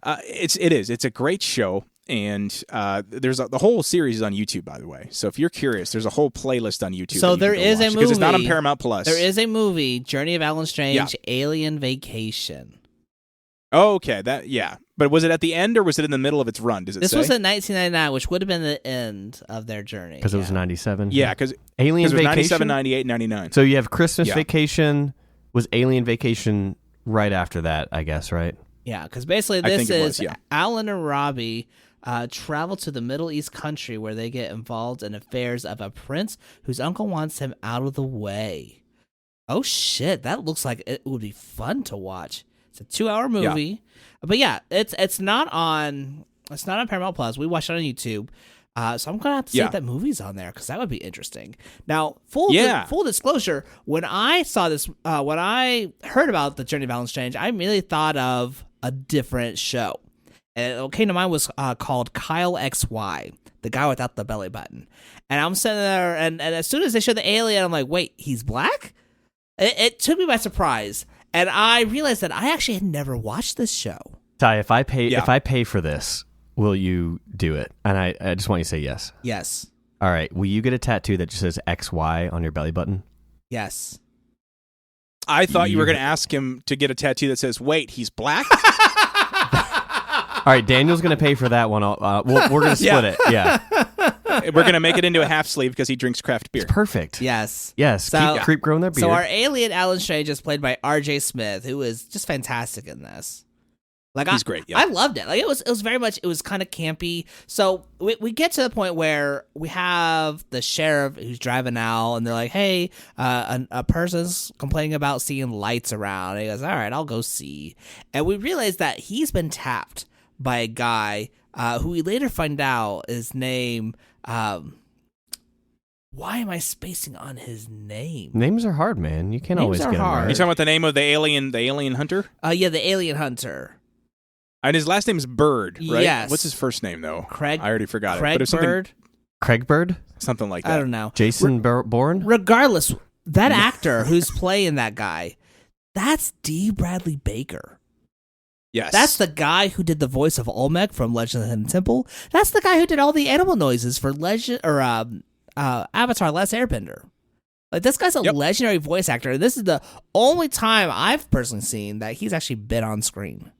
it's a great show, and the whole series is on YouTube, by the way. So if you're curious, there's a whole playlist on YouTube. So there is a movie, because it's not on Paramount Plus. There is a movie, Journey of Alan Strange, Alien Vacation. Oh, okay, but was it at the end, or was it in the middle of its run? Does it say? This was in 1999, which would have been the end of their journey. Because it was 97? Yeah, because Alien Vacation? 97, 98, 99. So you have Christmas Vacation, was Alien Vacation right after that, I guess, right? Yeah, because basically this is Alan and Robbie travel to the Middle East country where they get involved in affairs of a prince whose uncle wants him out of the way. Oh shit, that looks like it would be fun to watch. It's a 2-hour movie, but it's not on Paramount Plus. We watched it on YouTube, so I'm gonna have to see if that movie's on there, because that would be interesting. Now, full disclosure, when I saw this, when I heard about the Journey of Alan Strange, I immediately thought of a different show, and what came to mind was called Kyle XY, the guy without the belly button. And I'm sitting there, and as soon as they showed the alien, I'm like, wait, he's black? It took me by surprise. And I realized that I actually had never watched this show. Ty, if I pay for this, will you do it? And I just want you to say yes. Yes. All right. Will you get a tattoo that just says XY on your belly button? Yes. I thought you were going to ask him to get a tattoo that says, wait, he's black? All right. Daniel's going to pay for that one. We're going to split it. Yeah. We're gonna make it into a half sleeve because he drinks craft beer. Perfect. Yes. Yes. So- keep growing their beard. So our alien Alan Strange is played by R.J. Smith, who is just fantastic in this. Like He's great. Yeah. I loved it. Like it was very much. It was kind of campy. So we get to the point where we have the sheriff who's driving out, and they're like, "Hey, a person's complaining about seeing lights around." And he goes, "All right, I'll go see." And we realize that he's been tapped by a guy who we later find out is named. Why am I spacing on his name? Names are hard, man. You can't Names always are get them hard. You right. talking about the name of the alien hunter? Yeah, the alien hunter. And his last name's Bird, right? Yes. What's his first name though? Craig. I already forgot it. Craig But it was something, Bird. Craig Bird? something like that. I don't know. Jason Bourne? Regardless, that actor who's playing that guy, that's D. Bradley Baker. Yes. That's the guy who did the voice of Olmec from Legend of the Hidden Temple. That's the guy who did all the animal noises for Avatar: Last Airbender. Like, this guy's a legendary voice actor, and this is the only time I've personally seen that he's actually been on screen.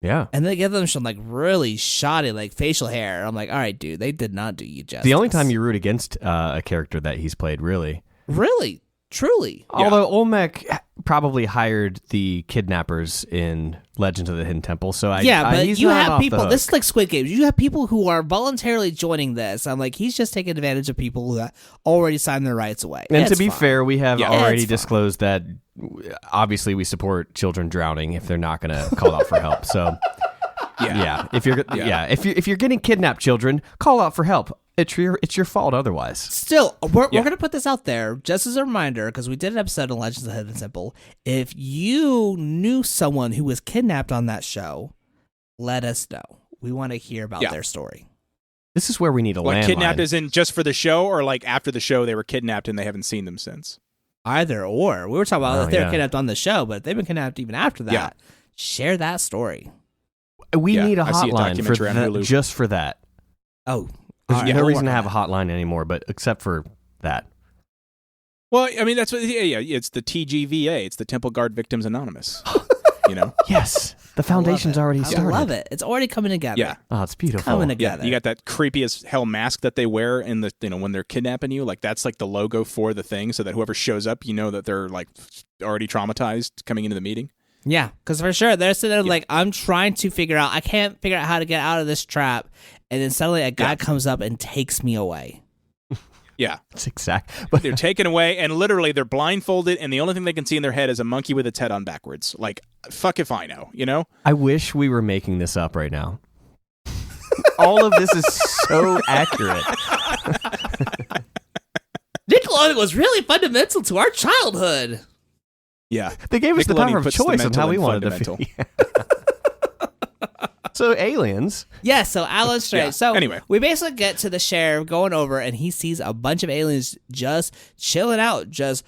Yeah. And they give them some like really shoddy like facial hair. I'm like, all right, dude, they did not do you justice. The only time you root against a character that he's played, really. really, truly. Although Olmec probably hired the kidnappers in Legend of the Hidden Temple, so But he's you not have off the people. hook. This is like Squid Games. You have people who are voluntarily joining this. I'm like, he's just taking advantage of people who already signed their rights away. And to It's be fine. fair, we have Yeah. already It's fine. disclosed that obviously we support children drowning if they're not going to call out for help. So yeah, if you're getting kidnapped, children, call out for help. It's your fault otherwise. Still, we're going to put this out there just as a reminder, because we did an episode on Legends of the Hidden Temple. If you knew someone who was kidnapped on that show, let us know. We want to hear about their story. This is where we need a Like landline. kidnapped as in just for the show, or like after the show they were kidnapped and they haven't seen them since? Either or. We were talking about Oh, if they were yeah. kidnapped on the show, but if they've been kidnapped even after that. Yeah. Share that story. We need a I see a hotline for documentary on Hulu. just for that. Oh, There's all right, no we'll reason to work have on a hotline anymore, but except for that. Well, I mean that's what. Yeah, it's the TGVA. It's the Temple Guard Victims Anonymous. You know. Yes, the foundation's already that. started. I love it. It's already coming together. Yeah. Oh, it's beautiful. Coming Yeah, together. you got that creepy as hell mask that they wear in the when they're kidnapping you. Like that's like the logo for the thing, so that whoever shows up, you know that they're like already traumatized coming into the meeting. Yeah, because for sure they're sitting there like, I'm trying to figure out. I can't figure out how to get out of this trap, and then suddenly a guy comes up and takes me away. Yeah, It's exact. But they're taken away, and literally they're blindfolded, and the only thing they can see in their head is a monkey with its head on backwards. Like, fuck if I know, you know? I wish we were making this up right now. All of this is so accurate. Nickelodeon was really fundamental to our childhood. Yeah, They gave us the Nickelodeon power of puts the choice on mental how we in wanted to fundamental. feel. So aliens. Yeah, so Alan Strange. Yeah, So anyway. we basically get to the sheriff going over, and he sees a bunch of aliens just chilling out, just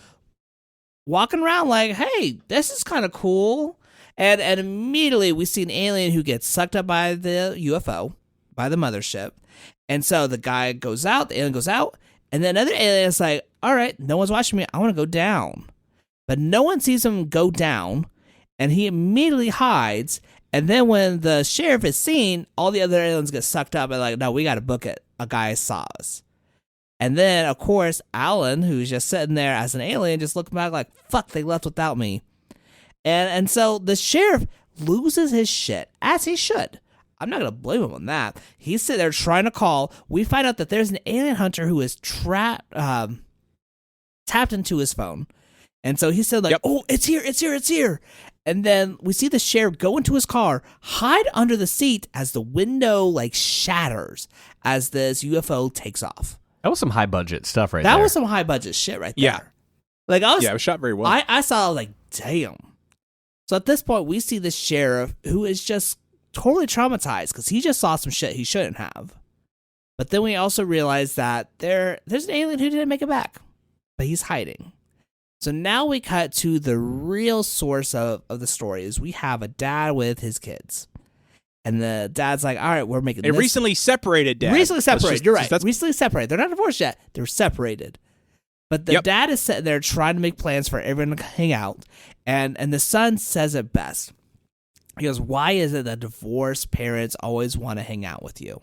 walking around like, hey, this is kind of cool. And immediately we see an alien who gets sucked up by the UFO, by the mothership. And so the guy goes out, the alien goes out, and then another alien is like, all right, no one's watching me. I want to go down. But no one sees him go down, and he immediately hides. And then when the sheriff is seen, all the other aliens get sucked up and like, no, we got to book it. A guy saw us. And then, of course, Alan, who's just sitting there as an alien, just looking back like, fuck, they left without me. And so the sheriff loses his shit, as he should. I'm not going to blame him on that. He's sitting there trying to call. We find out that there's an alien hunter who is tapped into his phone. And so he said like, oh, it's here, it's here, it's here. And then we see the sheriff go into his car, hide under the seat as the window like shatters as this UFO takes off. That was some high budget stuff right That there. was some high budget shit right there. Yeah. Like I was, Yeah, it was shot very well. I saw like, damn. So at this point, we see the sheriff who is just totally traumatized because he just saw some shit he shouldn't have. But then we also realize that there's an alien who didn't make it back, but he's hiding. So now we cut to the real source of the story is we have a dad with his kids. And the dad's like, all right, we're making A this. recently separated dad. Recently separated. You're right. That's, Recently separated. They're not divorced yet. They're separated. But the dad is sitting there trying to make plans for everyone to hang out. And the son says it best. He goes, why is it that divorced parents always want to hang out with you?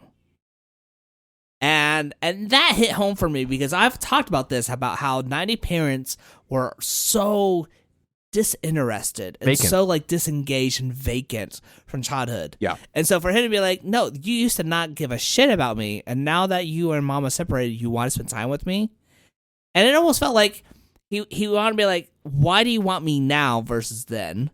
And that hit home for me because I've talked about this, about how 90 parents were so disinterested and Vacant. so like disengaged and vacant from childhood. Yeah. And so for him to be like, no, you used to not give a shit about me, and now that you and mama separated, you want to spend time with me. And it almost felt like he wanted to be like, why do you want me now versus then?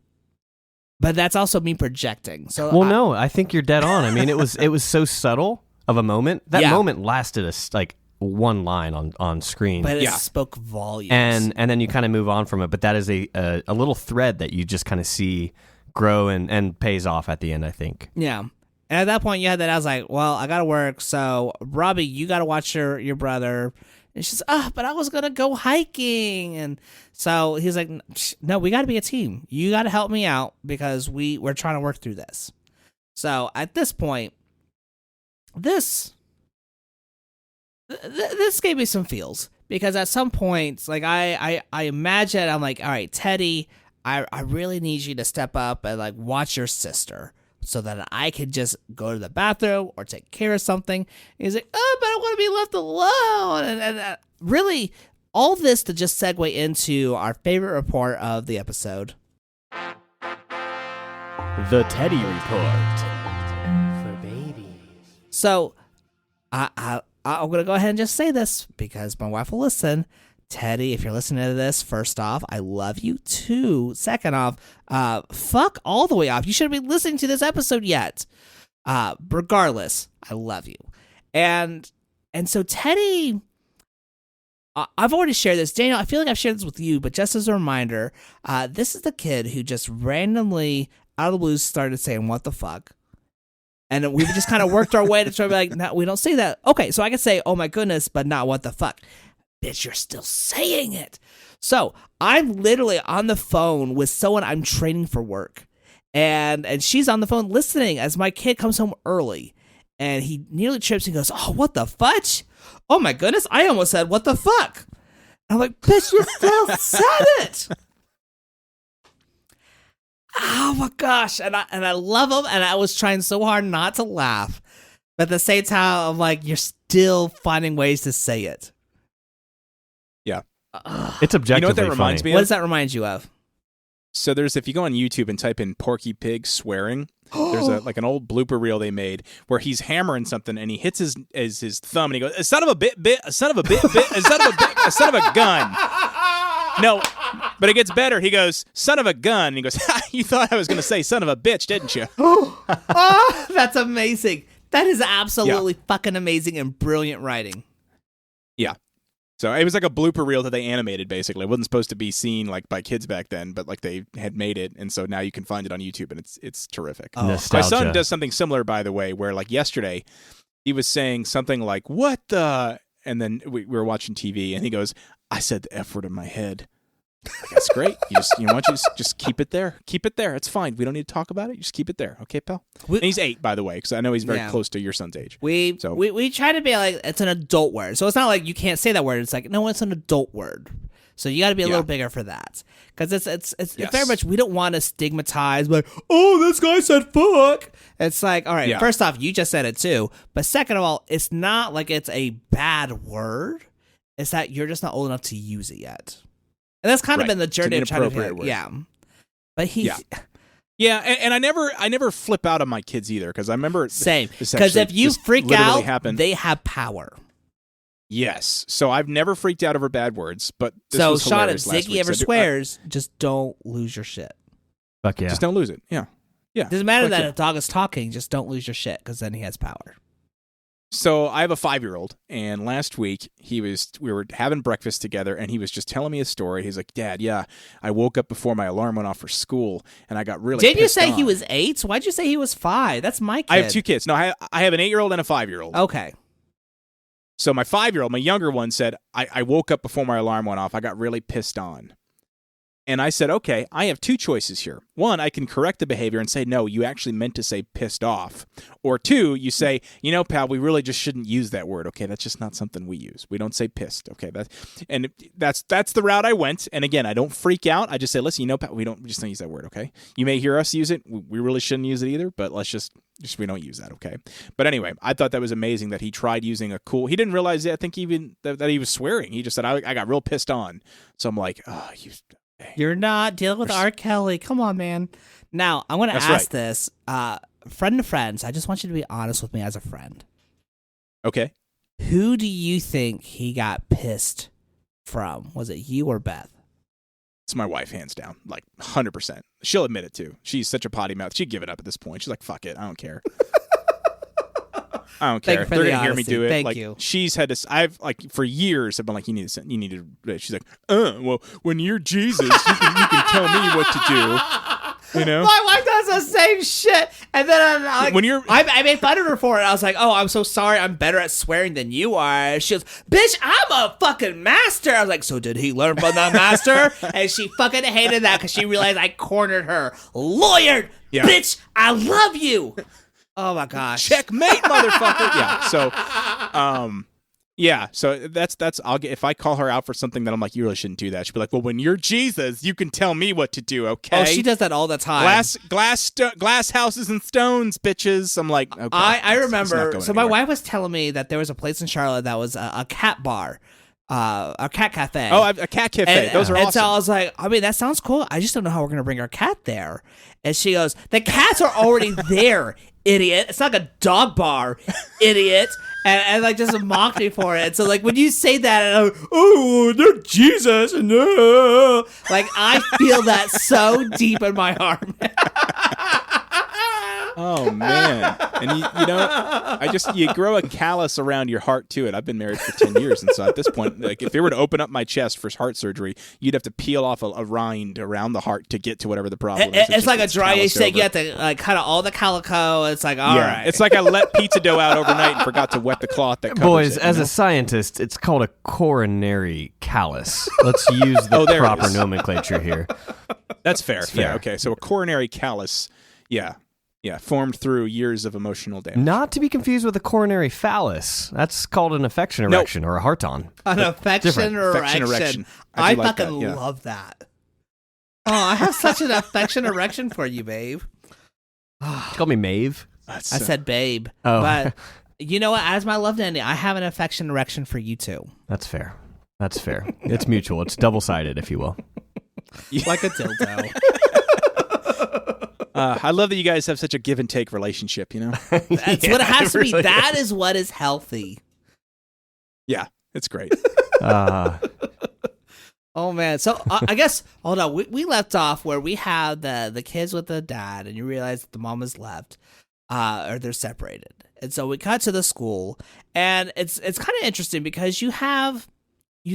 But that's also me projecting. So Well, no, I think you're dead on. I mean, it was so subtle of a moment. That Yeah. moment lasted like one line on screen. but it Yeah. spoke volumes. and then you kind of move on from it. But that is a little thread that you just kind of see grow and pays off at the end, I think. yeah. And at that point, you had that. I was like, well, I got to work. So, Robbie, you got to watch your brother. And she's, but I was going to go hiking. And so he's like, no, we got to be a team. You got to help me out because we're trying to work through this. So at this point, this gave me some feels because at some points, like I imagine, I'm like, all right, Teddy, I really need you to step up and like watch your sister so that I could just go to the bathroom or take care of something. And he's like, but I want to be left alone. And really, all this to just segue into our favorite report of the episode. The Teddy Report. For babies. So, I'm going to go ahead and just say this because my wife will listen. Teddy, if you're listening to this, first off, I love you too. Second off, fuck all the way off. You shouldn't be listening to this episode yet. Regardless, I love you. And so Teddy, I've already shared this. Daniel, I feel like I've shared this with you, but just as a reminder, this is the kid who just randomly, out of the blue, started saying, what the fuck? And we've just kind of worked our way to try to be like, no, we don't say that. Okay, so I can say, oh my goodness, but not what the fuck. Bitch, you're still saying it. So I'm literally on the phone with someone I'm training for work. And she's on the phone listening as my kid comes home early. And he nearly trips and goes, oh, what the fudge? Oh my goodness, I almost said, what the fuck? And I'm like, bitch, you still said it. Oh my gosh. And I love him. And I was trying so hard not to laugh. But at the same time, I'm like, you're still finding ways to say it. Yeah. It's objectively You know what that funny. reminds me What of? does that remind you of? So if you go on YouTube and type in Porky Pig swearing, there's an old blooper reel they made where he's hammering something and he hits his thumb and he goes, a son of a bit, a son of a bit, a son of a bit, a son of a gun. No, but it gets better. He goes, son of a gun. And he goes, you thought I was going to say son of a bitch, didn't you? Oh, that's amazing. That is absolutely fucking amazing and brilliant writing. Yeah. So it was like a blooper reel that they animated, basically. It wasn't supposed to be seen like by kids back then, but like they had made it, and so now you can find it on YouTube, and it's terrific. Oh. My Nostalgia. son does something similar, by the way, where like yesterday he was saying something like "what the," and then we were watching TV, and he goes, "I said the F word in my head." Like, that's great. You want you to just keep it there. Keep it there. It's fine. We don't need to talk about it. You just keep it there, okay, pal? And he's 8, by the way, because I know he's very close to your son's age. We try to be like, it's an adult word. So it's not like you can't say that word. It's like, no, it's an adult word. So you got to be a little bigger for that. Because it's very much, we don't want to stigmatize, like, oh, this guy said fuck. It's like, all right, first off, you just said it too. But second of all, it's not like it's a bad word. It's that you're just not old enough to use it yet. And that's kind of been the journey of trying to word. Yeah. But he... Yeah, and I never flip out on my kids either, because I remember... Same. Because if you freak out, they have power. Yes. So I've never freaked out over bad words, but this so was Sean, if hilarious last Ziggy week, ever so swears, just don't lose your shit. Fuck yeah. Just don't lose it. Yeah. Doesn't matter Fuck that yeah. a dog is talking, just don't lose your shit, because then he has power. So I have a 5-year-old, and last week we were having breakfast together, and he was just telling me a story. He's like, "Dad, yeah, I woke up before my alarm went off for school, and I got really." Didn't you pissed say off." he was 8? Why'd you say he was 5? That's my kid. I have 2 kids. No, I have an 8-year-old and a 5-year-old. Okay. So my 5-year-old, my younger one, said, I woke up before my alarm went off. I got really pissed on. And I said, okay, I have two choices here. One, I can correct the behavior and say, no, you actually meant to say pissed off. Or two, you say, pal, we really just shouldn't use that word. Okay, that's just not something we use. We don't say pissed. Okay, that's the route I went. And again, I don't freak out. I just say, listen, pal, we just don't use that word. Okay, you may hear us use it. We really shouldn't use it either. But let's just we don't use that. Okay. But anyway, I thought that was amazing that he tried using a cool. He didn't realize I think even that he was swearing. He just said, I got real pissed on. So I'm like, oh, You're not dealing with R. Kelly. Come on, man. Now, I want to ask this. Friend to friends, I just want you to be honest with me as a friend. Okay. Who do you think he got pissed from? Was it you or Beth? It's my wife, hands down. Like, 100%. She'll admit it, too. She's such a potty mouth. She'd give it up at this point. She's like, fuck it. I don't care. I don't care. They're going to hear me do it. Thank you. She's had this. For years, I've been like, you need to. She's like, well, when you're Jesus, you can tell me what to do. My wife does the same shit. And then I made fun of her for it. I was like, oh, I'm so sorry. I'm better at swearing than you are. She goes, bitch, I'm a fucking master. I was like, so did he learn from the master? And she fucking hated that because she realized I cornered her. Lawyered. Yeah. Bitch, I love you. Oh my gosh. Checkmate, motherfucker. So that's if I call her out for something that I'm like, you really shouldn't do that. She'll be like, well, when you're Jesus, you can tell me what to do, okay? Oh, she does that all the time. Glass houses and stones, bitches. I'm like, okay. I remember. So my wife was telling me that there was a place in Charlotte that was a cat bar. A cat cafe. Oh, a cat cafe. Those are awesome. And so I was like, that sounds cool. I just don't know how we're going to bring our cat there. And she goes, the cats are already there, idiot. It's not like a dog bar, idiot. And like just mocked me for it. So like when you say that, and I'm like, oh, they're Jesus. No. Like I feel that so deep in my heart. Oh man. And you grow a callus around your heart to it. I've been married for 10 years, and so at this point, like if they were to open up my chest for heart surgery, you'd have to peel off a rind around the heart to get to whatever the problem is. It's like a dry age steak. You have to like cut out all the calico. It's like all right. It's like I let pizza dough out overnight and forgot to wet the cloth that covers Boys, it. as a scientist, it's called a coronary callus. Let's use the proper nomenclature here. That's fair. Yeah. Okay. So a coronary callus. Yeah. Yeah, formed through years of emotional damage. Not to be confused with a coronary phallus. That's called an affection erection or a heart-on. An affection erection. I fucking love that. Oh, I have such an affection erection for you, babe. Call me Maeve. I said babe. Oh. But you know what? As my love Dandy, I have an affection erection for you too. That's fair. It's mutual. It's double-sided, if you will. Like a dildo. I love that you guys have such a give and take relationship, That's what it has to be. Really that is what is healthy. Yeah, it's great. Oh, man. So I guess, hold on. We left off where we had the kids with the dad, and you realize that the mom has left, or they're separated. And so we cut to the school, and it's kind of interesting because you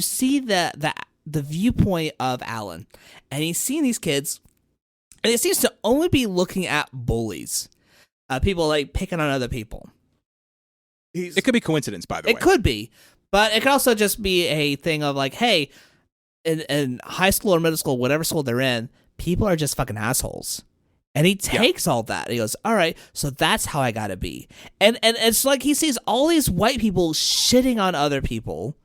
see the viewpoint of Alan, and he's seeing these kids. And it seems to only be looking at bullies, people like picking on other people. It could be coincidence, by the way. It could be, but it could also just be a thing of like, hey, in high school or middle school, whatever school they're in, people are just fucking assholes. And he takes all that. He goes, all right, so that's how I gotta be. And it's like he sees all these white people shitting on other people,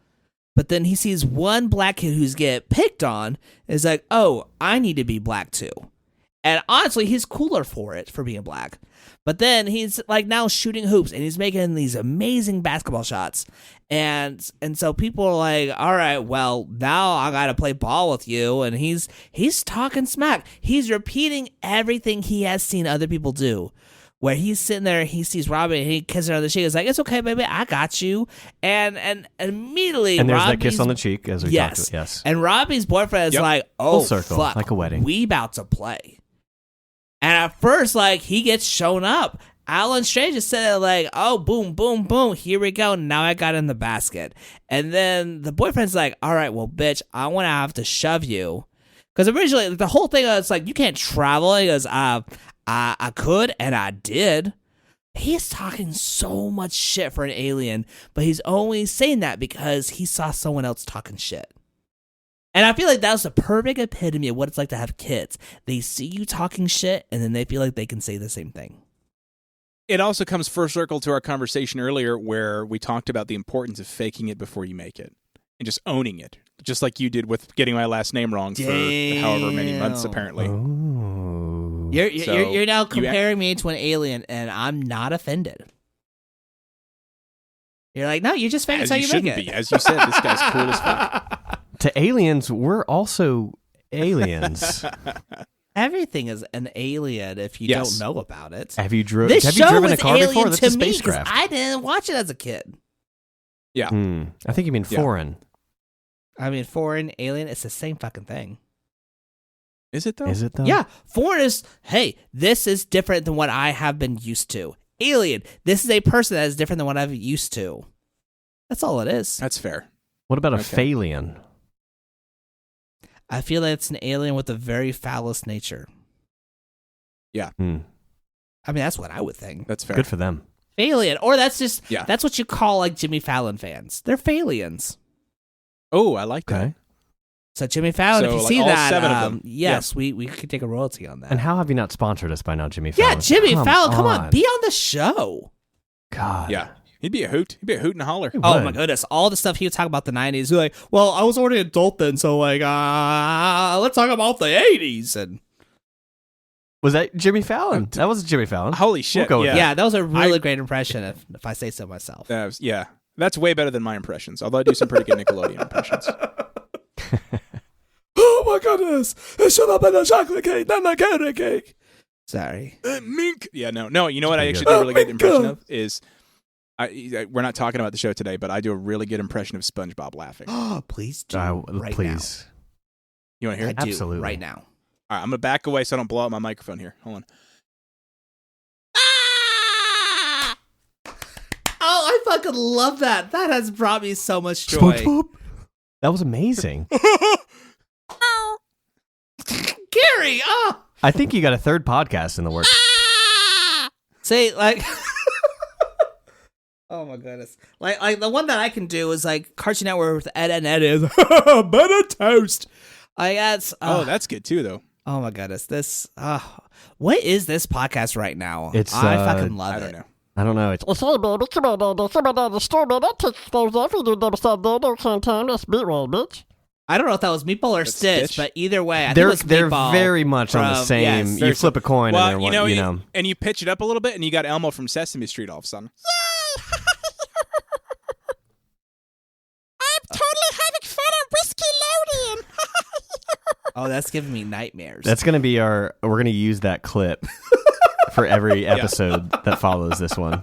but then he sees one black kid who's get picked on, and is like, oh, I need to be black too. And honestly, he's cooler for being black. But then he's like now shooting hoops and he's making these amazing basketball shots. And so people are like, all right, well, now I got to play ball with you. And he's talking smack. He's repeating everything he has seen other people do. Where he's sitting there, he sees Robbie, and he kisses her on the cheek. He's like, "It's okay, baby, I got you." And immediately, and there's that kiss on the cheek as we talked about. Yes. And Robbie's boyfriend is like, "Oh, full circle, fuck, like a wedding. We about to play." And at first, like, he gets shown up. Alan Strange is sitting there like, oh, boom, boom, boom. Here we go. Now I got in the basket. And then the boyfriend's like, all right, well, bitch, I want to have to shove you. Because originally, the whole thing was like, you can't travel. He goes, I could, and I did. He's talking so much shit for an alien, but he's only saying that because he saw someone else talking shit. And I feel like that was the perfect epitome of what it's like to have kids. They see you talking shit, and then they feel like they can say the same thing. It also comes full circle to our conversation earlier where we talked about the importance of faking it before you make it and just owning it, just like you did with getting my last name wrong for however many months, apparently. Ooh. You're now comparing me to an alien, and I'm not offended. You're like, no, you just fake it As so you you shouldn't make it. be. As you said, this guy's cool as fuck. To aliens, we're also aliens. Everything is an alien if you Yes. don't know about it. Have you driven? This Have you show driven a was car alien before? That's to a me 'cause spacecraft. I didn't watch it as a kid. Yeah. I think you mean Yeah. foreign. I mean, foreign, alien, it's the same fucking thing. Is it, though? Is it though? Yeah, foreign is, hey, this is different than what I have been used to. Alien, this is a person that is different than what I've used to. That's all it is. That's fair. What about a Okay. phalian? I feel like it's an alien with a very phallus nature. Hmm. I mean, that's what I would think. That's fair. Good for them. Alien, or that's just, Yeah. that's what you call like Jimmy Fallon fans. They're phalians. Oh, I like that. Okay. So Jimmy Fallon, So, if you like, see all that, 7 of them. yes, we could take a royalty on that. And how have you not sponsored us by now, Jimmy Yeah, Fallon? Jimmy Fallon, come on, on. be on the show. God. Yeah. He'd be a hoot. He'd be a hoot and a holler. He Oh would. my goodness, all the stuff he would talk about the 90s. He's like, well, I was already adult then, so like, let's talk about the 80s. And Was that Jimmy Fallon? That was Jimmy Fallon. Holy shit. We'll go with yeah, that was a really great impression, if I say so myself. Yeah. That's way better than my impressions, although I do some pretty good Nickelodeon impressions. Oh my goodness, it should have been a chocolate cake, not a carrot cake. Sorry. Mink. Yeah, no. You know what I pretty actually good. do a really good Mink. impression of is, we're not talking about the show today, but I do a really good impression of SpongeBob laughing. Oh, please do right please. You want to now. hear I it? do Absolutely. right now. All right, I'm going to back away so I don't blow out my microphone here. Hold on. Oh, I fucking love that. That has brought me so much joy. SpongeBob? That was amazing. Gary, oh. I think you got a third podcast in the works. See, like, oh my goodness, like the one that I can do is like Cartoon Network with Ed and Ed is better toast. I guess. That's good too, though. Oh my goodness, this. What is this podcast right now? It's, I fucking love I it. don't know. I don't know. It's Hey baby, come on down there, come on down the store, man. That takes those off. You never stop there, no can't time. That's beat right, bitch. I don't know if that was Meatball or That's Stitch, Stitch? but either way, I think it they're was Meatball. very much on the from- same. yes. You flip a coin Well, and you then know, and you pitch it up a little bit, and you got Elmo from Sesame Street all of a sudden. I'm totally having fun on Whiskeylodeon. Oh, that's giving me nightmares. That's gonna be our. We're gonna use that clip for every episode that follows this one.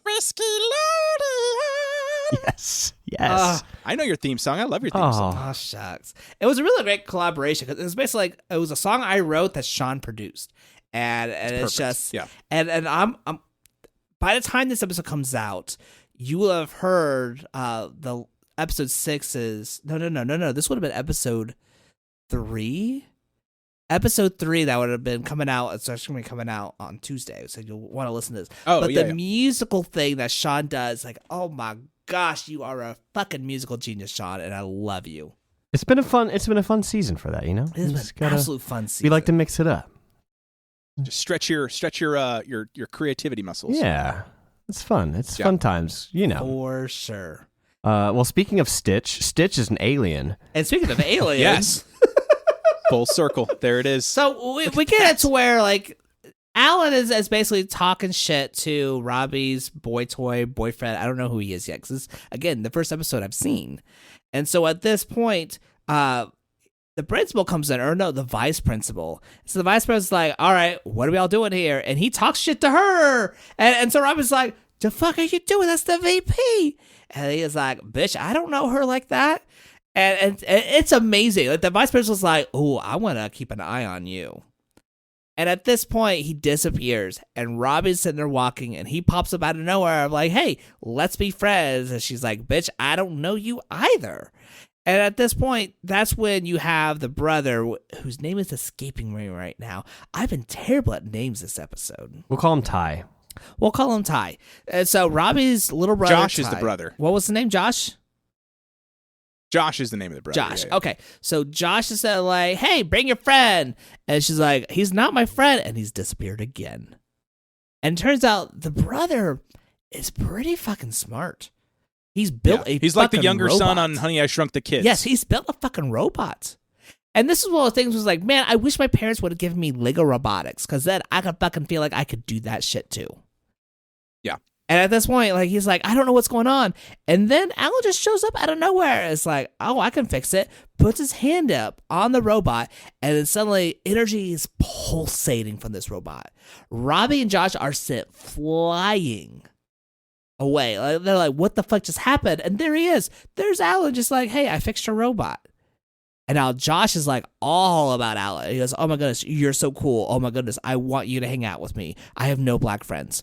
Whiskeylodeon. Yes. Yes. I know your theme song. I love your theme song. Oh, shucks. It was a really great collaboration because it was basically like it was a song I wrote that Sean produced. And it's perfect. just Yeah. and I'm by the time this episode comes out, you will have heard the episode 6 is no. This would have been episode 3. Episode 3 that would have been coming out. It's actually going to be coming out on Tuesday, so you'll want to listen to this. Oh, but yeah, the yeah. musical thing that Sean does, like, oh my gosh, you are a fucking musical genius, Sean, and I love you. It's been a fun season for that. You know. It's Just been gotta- absolute fun season. We like to mix it up. Just stretch your creativity muscles. Yeah. It's fun. It's Yeah. fun times. You know. for sure. Well, speaking of Stitch, Stitch is an alien. And speaking of aliens, Yes. Full circle. There it is. so we get it to where like Alan is basically talking shit to Robbie's boyfriend. I don't know who he is yet because this again the first episode I've seen, and so at this point, the principal comes in, or no, the vice principal. So the vice principal's like, "All right, what are we all doing here?" And he talks shit to her, and so Robbie's like, "The fuck are you doing? That's the VP." And he is like, "Bitch, I don't know her like that." And it's amazing. Like the vice principal's like, "Oh, I want to keep an eye on you." And at this point, he disappears, and Robbie's sitting there walking, and he pops up out of nowhere. I'm like, "Hey, let's be friends." And she's like, "Bitch, I don't know you either." And at this point, that's when you have the brother, whose name is escaping me right now. I've been terrible at names this episode. We'll call him Ty. We'll call him Ty. And so Robbie's little brother, Josh is the Ty- brother. What was the name, Josh? Josh is the name of the brother. Josh. Yeah. Okay. So Josh is like, hey, bring your friend. And she's like, he's not my friend. And he's disappeared again. And turns out the brother is pretty fucking smart. He's built a He's like the fucking younger robot. son on Honey, I Shrunk the Kids. Yes, he's built a fucking robot. And this is one of the things was like, man, I wish my parents would have given me Lego robotics because then I could fucking feel like I could do that shit too. Yeah. And at this point, like, he's like, I don't know what's going on. And then Alan just shows up out of nowhere. It's like, oh, I can fix it. Puts his hand up on the robot, and then suddenly energy is pulsating from this robot. Robbie and Josh are sent flying away. Like, they're like, what the fuck just happened? And there he is. There's Alan just like, hey, I fixed your robot. And now Josh is like all about Alan. He goes, oh my goodness, you're so cool. Oh my goodness, I want you to hang out with me. I have no black friends.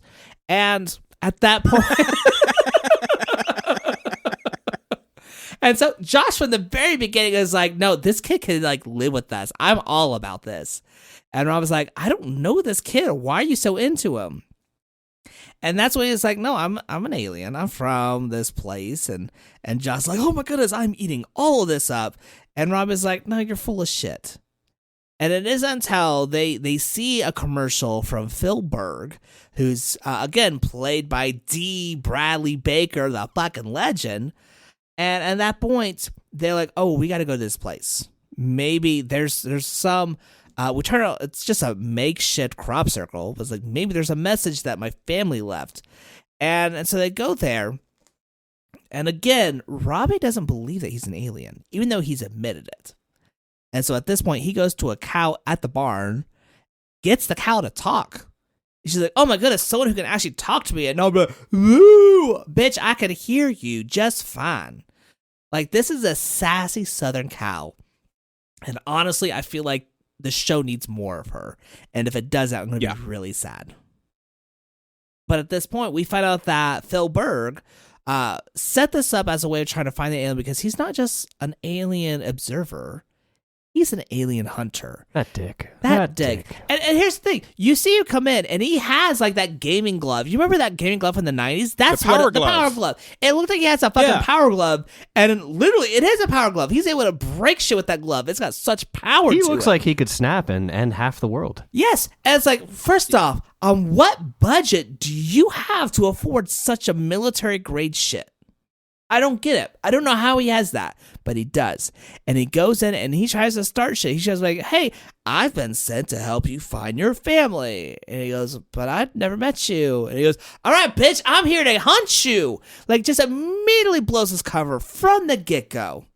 And at that point, and so Josh from the very beginning is like, no, this kid can like live with us. I'm all about this. And Rob was like, I don't know this kid. Why are you so into him? And that's when he's like, no, I'm an alien. I'm from this place. And Josh's like, oh my goodness, I'm eating all of this up. And Rob is like, no, you're full of shit. And it isn't until they see a commercial from Phil Berg, who's, again, played by D. Bradley Baker, the fucking legend. And at that point, they're like, oh, we got to go to this place. Maybe there's some, we turn out it's just a makeshift crop circle. It was like, maybe there's a message that my family left. And so they go there. And again, Robbie doesn't believe that he's an alien, even though he's admitted it. And so at this point, he goes to a cow at the barn, gets the cow to talk. She's like, oh my goodness, someone who can actually talk to me. And I'll be like, woo, bitch, I could hear you just fine. Like, this is a sassy southern cow. And honestly, I feel like the show needs more of her. And if it doesn't, I'm going to be really sad. But at this point, we find out that Phil Berg set this up as a way of trying to find the alien because he's not just an alien observer. He's an alien hunter. That dick. And here's the thing. You see him come in, and he has, like, that gaming glove. You remember that gaming glove from the 90s? That's the power the power glove. It looked like he has a fucking power glove, and literally, it is a power glove. He's able to break shit with that glove. It's got such power to it. He looks like he could snap and end half the world. Yes. And it's like, first off, on what budget do you have to afford such a military-grade shit? I don't get it. I don't know how he has that, but he does. And he goes in and he tries to start shit. He's just like, hey, I've been sent to help you find your family. And he goes, but I've never met you. And he goes, all right, bitch, I'm here to hunt you. Like, just immediately blows his cover from the get-go.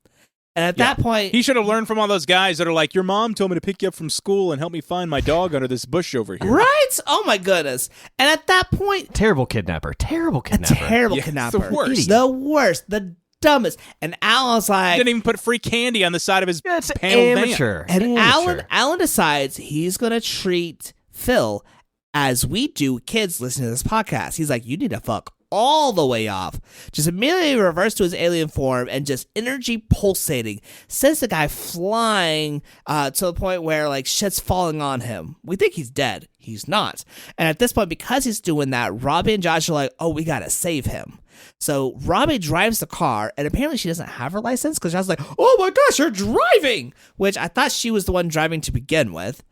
And at that point, he should have learned from all those guys that are like, your mom told me to pick you up from school and help me find my dog under this bush over here. Right? Oh my goodness. And at that point, Terrible kidnapper. Terrible Yeah, kidnapper. the worst. The worst. The dumbest. And Alan's like, Didn't even put free candy on the side of his That's panel amateur. and Amateur. Alan decides he's going to treat Phil as we do kids listening to this podcast. He's like, you need to fuck all the way off. Just immediately reverse to his alien form and just energy pulsating. Sends the guy flying to the point where like shit's falling on him. We think he's dead. He's not. And at this point, because he's doing that, Robbie and Josh are like, oh, we got to save him. So Robbie drives the car, and apparently she doesn't have her license because Josh's like, oh my gosh, you're driving! Which I thought she was the one driving to begin with.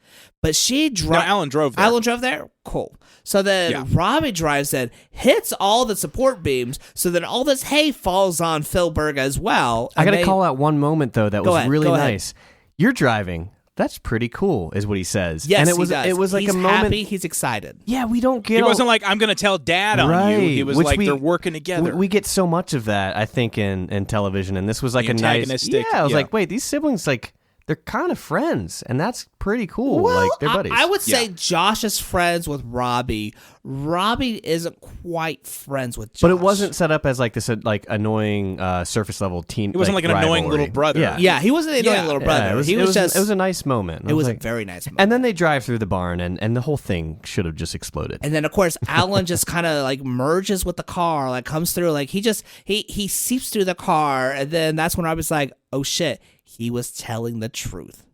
But she drove. No, Alan drove there. Alan drove there? Cool. So then Robbie drives in, hits all the support beams, so then all this hay falls on Phil Berg as well. I got to call out one moment, though, that was really go ahead. nice. You're driving. That's pretty cool, is what he says. Yes, and it was, he does. It was like he's a moment. Happy, he's excited. Yeah, we don't get. He wasn't like, I'm going to tell Dad on you. He was like, they're working together. We get so much of that, I think, in television, and this was like a nice. Antagonistic, Yeah, I was like, wait, these siblings, like, they're kind of friends, and that's pretty cool. Well, like, they're buddies. I would say Josh is friends with Robbie. Robbie isn't quite friends with Josh. But it wasn't set up as like this like annoying surface level teen. It wasn't like an annoying little brother. Yeah, he wasn't an annoying little brother. It was a nice moment. It was a very nice moment. And then they drive through the barn, and the whole thing should have just exploded. And then of course Alan just kind of like merges with the car, like comes through, like he seeps through the car, and then that's when Robbie's like, oh shit, he was telling the truth.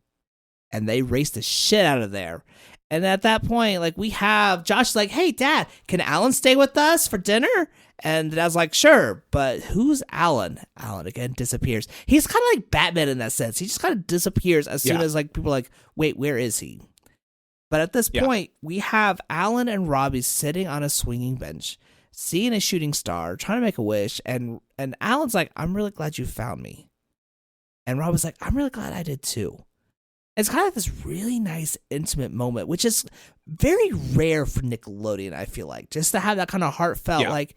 And they race the shit out of there. And at that point, like, we have Josh like, hey, Dad, can Alan stay with us for dinner? And Dad's like, sure, but who's Alan? Alan again disappears. He's kind of like Batman in that sense. He just kind of disappears as soon as like people are like, wait, where is he? But at this point, we have Alan and Robbie sitting on a swinging bench, seeing a shooting star, trying to make a wish. And Alan's like, I'm really glad you found me. And Robbie's like, I'm really glad I did too. It's kind of like this really nice, intimate moment, which is very rare for Nickelodeon, I feel like. Just to have that kind of heartfelt, like,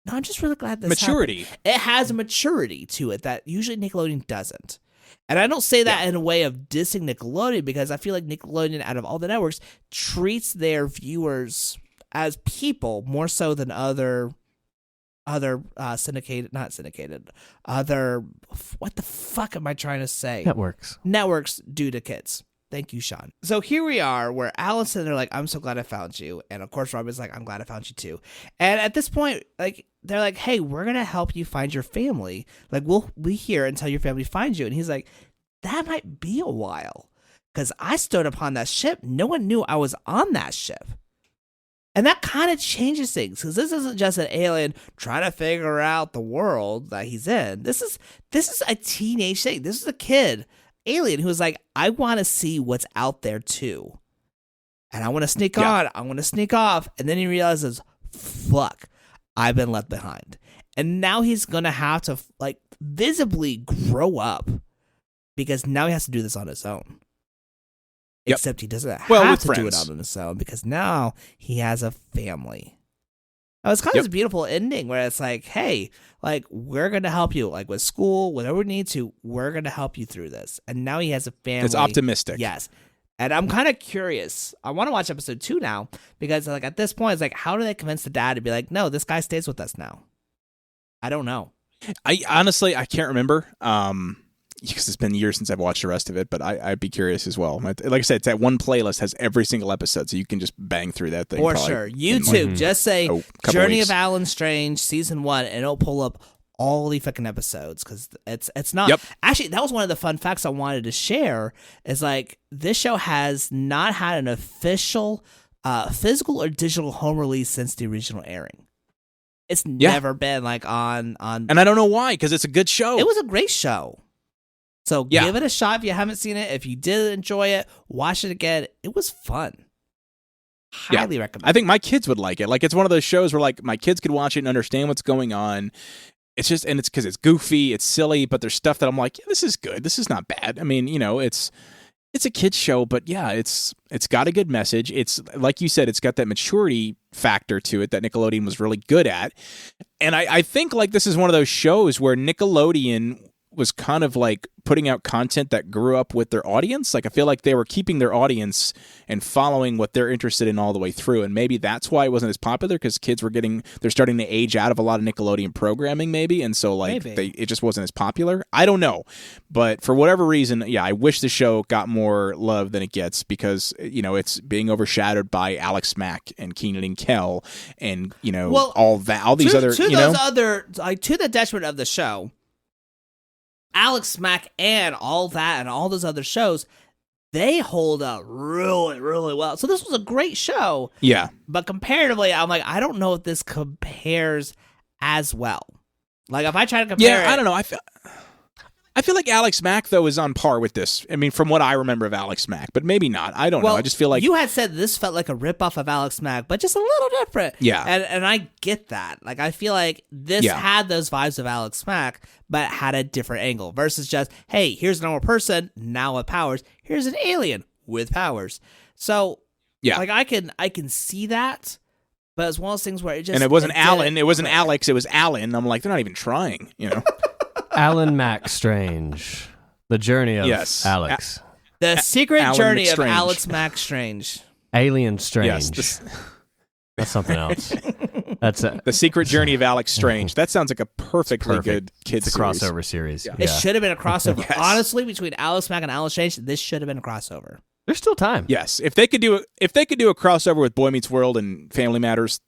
no, I'm just really glad this maturity. happened. It has a maturity to it that usually Nickelodeon doesn't. And I don't say that in a way of dissing Nickelodeon, because I feel like Nickelodeon, out of all the networks, treats their viewers as people more so than other syndicated, not syndicated, other, what the fuck am I trying to say? Networks do to kids. Thank you, Sean. So here we are, where Alan's sitting there like, I'm so glad I found you. And of course, Robbie's like, I'm glad I found you too. And at this point, like, they're like, hey, we're going to help you find your family. Like, we'll be here until your family finds you. And he's like, that might be a while, because I stood upon that ship. No one knew I was on that ship. And that kind of changes things, because this isn't just an alien trying to figure out the world that he's in. This is a teenage thing. This is a kid alien who's like, I want to see what's out there too. And I want to sneak on. I want to sneak off. And then he realizes, fuck, I've been left behind. And now he's going to have to like visibly grow up, because now he has to do this on his own. Except he doesn't have to do it out on his own, because now he has a family. It was kind of this beautiful ending where it's like, hey, like, we're going to help you, like, with school, whatever we need to, we're going to help you through this. And now he has a family. It's optimistic. Yes. And I'm kind of curious. I want to watch episode 2 now, because like at this point, it's like, how do they convince the dad to be like, no, this guy stays with us now? I don't know. I honestly, I can't remember. Because it's been years since I've watched the rest of it, but I'd be curious as well. Like I said, it's that one playlist has every single episode, so you can just bang through that thing. For sure. YouTube, just say Journey of Alan Strange season 1, and it'll pull up all the fucking episodes, because it's not. Actually, that was one of the fun facts I wanted to share. Is like, this show has not had an official physical or digital home release since the original airing. It's never been like on, and I don't know why, because it's a good show. It was a great show. So give it a shot if you haven't seen it. If you did enjoy it, watch it again. It was fun. Highly recommend. I think my kids would like it. Like, it's one of those shows where like my kids could watch it and understand what's going on. It's just, and it's because it's goofy, it's silly, but there's stuff that I'm like, yeah, this is good. This is not bad. I mean, you know, it's a kid's show, but yeah, it's got a good message. It's like you said, it's got that maturity factor to it that Nickelodeon was really good at. And I think like this is one of those shows where Nickelodeon was kind of like putting out content that grew up with their audience. Like, I feel like they were keeping their audience and following what they're interested in all the way through. And maybe that's why it wasn't as popular, because kids were they're starting to age out of a lot of Nickelodeon programming maybe. And so like it just wasn't as popular. I don't know. But for whatever reason, I wish the show got more love than it gets, because, you know, it's being overshadowed by Alex Mack and Keenan and Kel and, you know, all these other, to the detriment of the show, Alex Mack and all that and all those other shows, they hold up really, really well. So this was a great show. Yeah. But comparatively, I'm like, I don't know if this compares as well. Like, if I try to compare I don't know. I feel like Alex Mack, though, is on par with this. I mean, from what I remember of Alex Mack, but maybe not. I don't know. I just feel like you had said this felt like a ripoff of Alex Mack, but just a little different. Yeah. And I get that. Like, I feel like this had those vibes of Alex Mack, but had a different angle versus just, hey, here's a normal person now with powers. Here's an alien with powers. So, like, I can see that, but it's one of those things where it just... And it wasn't Alan. It wasn't Alex. It was Alan. I'm like, they're not even trying, you know? Alan Mack Strange. The journey of Alex. The secret Alan journey McStrange. of Alex Mack Strange. Alien Strange. Yes, that's something else. That's The Secret Journey of Alex Strange. That sounds like a perfectly good kids It's a crossover series. It should have been a crossover. Yes. Honestly, between Alex Mack and Alan Strange, this should have been a crossover. There's still time. Yes, if they could do a crossover with Boy Meets World and Family Matters,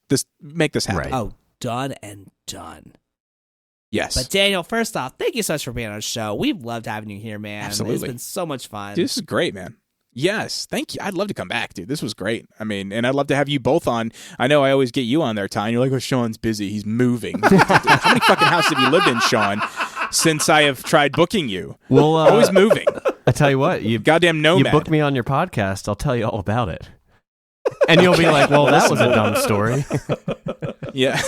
make this happen. Right. Oh, done and done. Yes. But Daniel, first off, thank you so much for being on our show. We've loved having you here, man. Absolutely. It's been so much fun. Dude, this is great, man. Yes, thank you. I'd love to come back, dude. This was great. I mean, and I'd love to have you both on. I know I always get you on there, Ty, and you're like, oh, Sean's busy. He's moving. How many fucking houses have you lived in, Sean, since I have tried booking you? Well, always moving. I tell you what, you goddamn nomad. You book me on your podcast, I'll tell you all about it. And you'll be like, well, that was a dumb story. Yeah.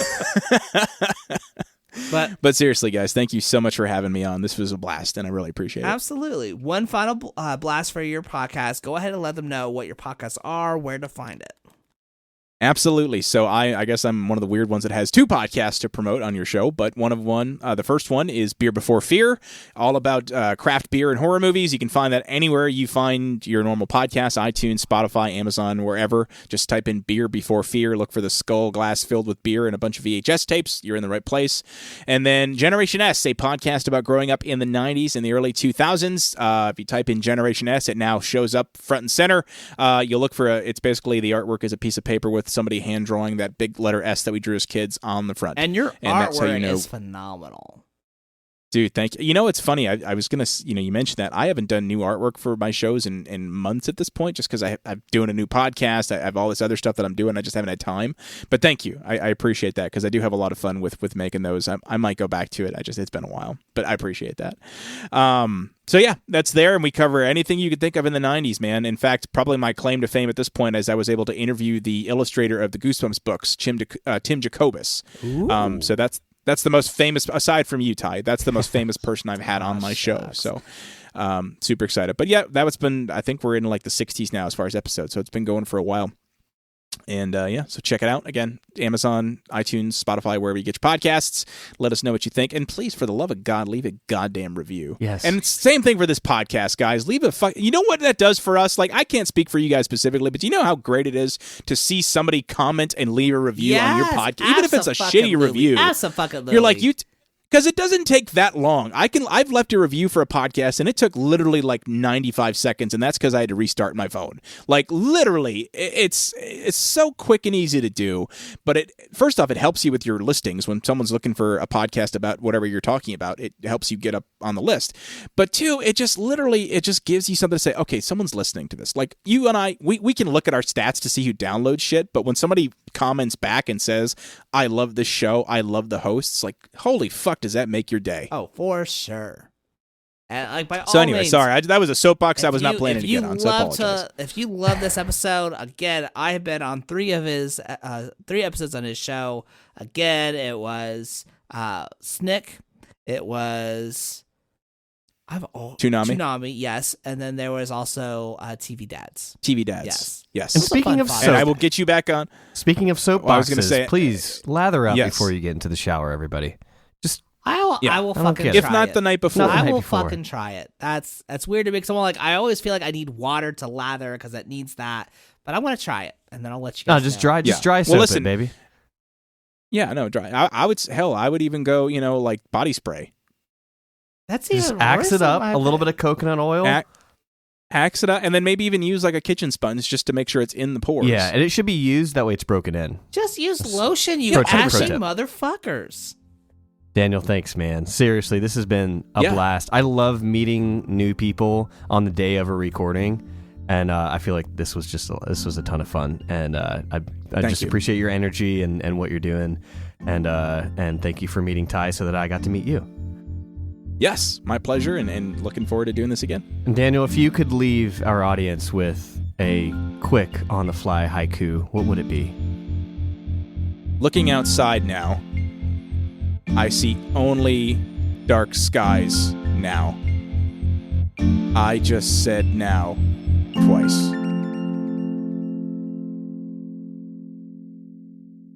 But seriously, guys, thank you so much for having me on. This was a blast, and I really appreciate it. Absolutely. One final blast for your podcast. Go ahead and let them know what your podcasts are, where to find it. Absolutely. So I guess I'm one of the weird ones that has two podcasts to promote on your show, but the first one is Beer Before Fear, all about craft beer and horror movies. You can find that anywhere you find your normal podcasts, iTunes, Spotify, Amazon, wherever. Just type in Beer Before Fear, look for the skull glass filled with beer and a bunch of VHS tapes. You're in the right place. And then Generation S, a podcast about growing up in the 90s and the early 2000s. If you type in Generation S, it now shows up front and center. You'll look for it's basically the artwork is a piece of paper with somebody hand drawing that big letter S that we drew as kids on the front. And your artwork is phenomenal. Dude, thank you. You know, it's funny. I was going to, you mentioned that. I haven't done new artwork for my shows in months at this point, just because I'm doing a new podcast. I have all this other stuff that I'm doing. I just haven't had time. But thank you. I appreciate that, because I do have a lot of fun with making those. I might go back to it. It's been a while, but I appreciate that. So yeah, that's there, and we cover anything you could think of in the 90s, man. In fact, probably my claim to fame at this point is I was able to interview the illustrator of the Goosebumps books, Tim Jacobus. So that's the most famous, aside from you, Ty. That's the most famous person I've had on my show. So super excited. But yeah, I think we're in like the 60s now as far as episodes, so it's been going for a while. And so check it out. Again, Amazon, iTunes, Spotify, wherever you get your podcasts. Let us know what you think. And please, for the love of God, leave a goddamn review. Yes. And it's the same thing for this podcast, guys. Leave a you know what that does for us? Like, I can't speak for you guys specifically, but do you know how great it is to see somebody comment and leave a review on your podcast? Even if it's a shitty review. Absolutely. You're like, because it doesn't take that long. I've left a review for a podcast, and it took literally like 95 seconds, and that's because I had to restart my phone. Like, literally, it's so quick and easy to do. But first off, it helps you with your listings when someone's looking for a podcast about whatever you're talking about. It helps you get up on the list. But two, it just gives you something to say. Okay, someone's listening to this. Like, you and I, we can look at our stats to see who downloads shit. But when somebody comments back and says, "I love this show, I love the hosts," like, holy fuck, does that make your day? Oh, for sure. And like, by so all anyway, means, sorry, that was a soapbox I was not planning to get on. So I apologize. If you love this episode, again, I have been on three episodes on his show. Again, it was Snick. It was Toonami, yes, and then there was also TV Dads. Yes. And speaking of soap, and I will get you back on. Speaking of soapboxes, please lather up before you get into the shower, everybody. Just I will fucking try it. If not the night before. I will fucking try it. That's weird to me, because I'm like, I always feel like I need water to lather because it needs that. But I'm gonna try it, and then I'll let you guys know. Dry soap it, baby. Yeah, no, dry. I would even go, like body spray. That's even just axe it up, a little bit of coconut oil. Axe it up, and then maybe even use like a kitchen sponge just to make sure it's in the pores. Yeah, and it should be used, that way it's broken in. Just use lotion, you ashy motherfuckers. Daniel, thanks, man. Seriously, this has been a blast. I love meeting new people on the day of a recording, and I feel like this was a ton of fun. And I just appreciate your energy and what you're doing, and thank you for meeting Ty so that I got to meet you. Yes, my pleasure, and looking forward to doing this again. And Daniel, if you could leave our audience with a quick on-the-fly haiku, what would it be? Looking outside now, I see only dark skies now. I just said now twice.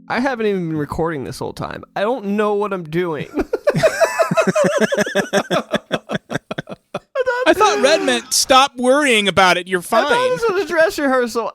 I haven't even been recording this whole time. I don't know what I'm doing. I thought red meant stop worrying about it. You're fine. I thought this was a dress rehearsal.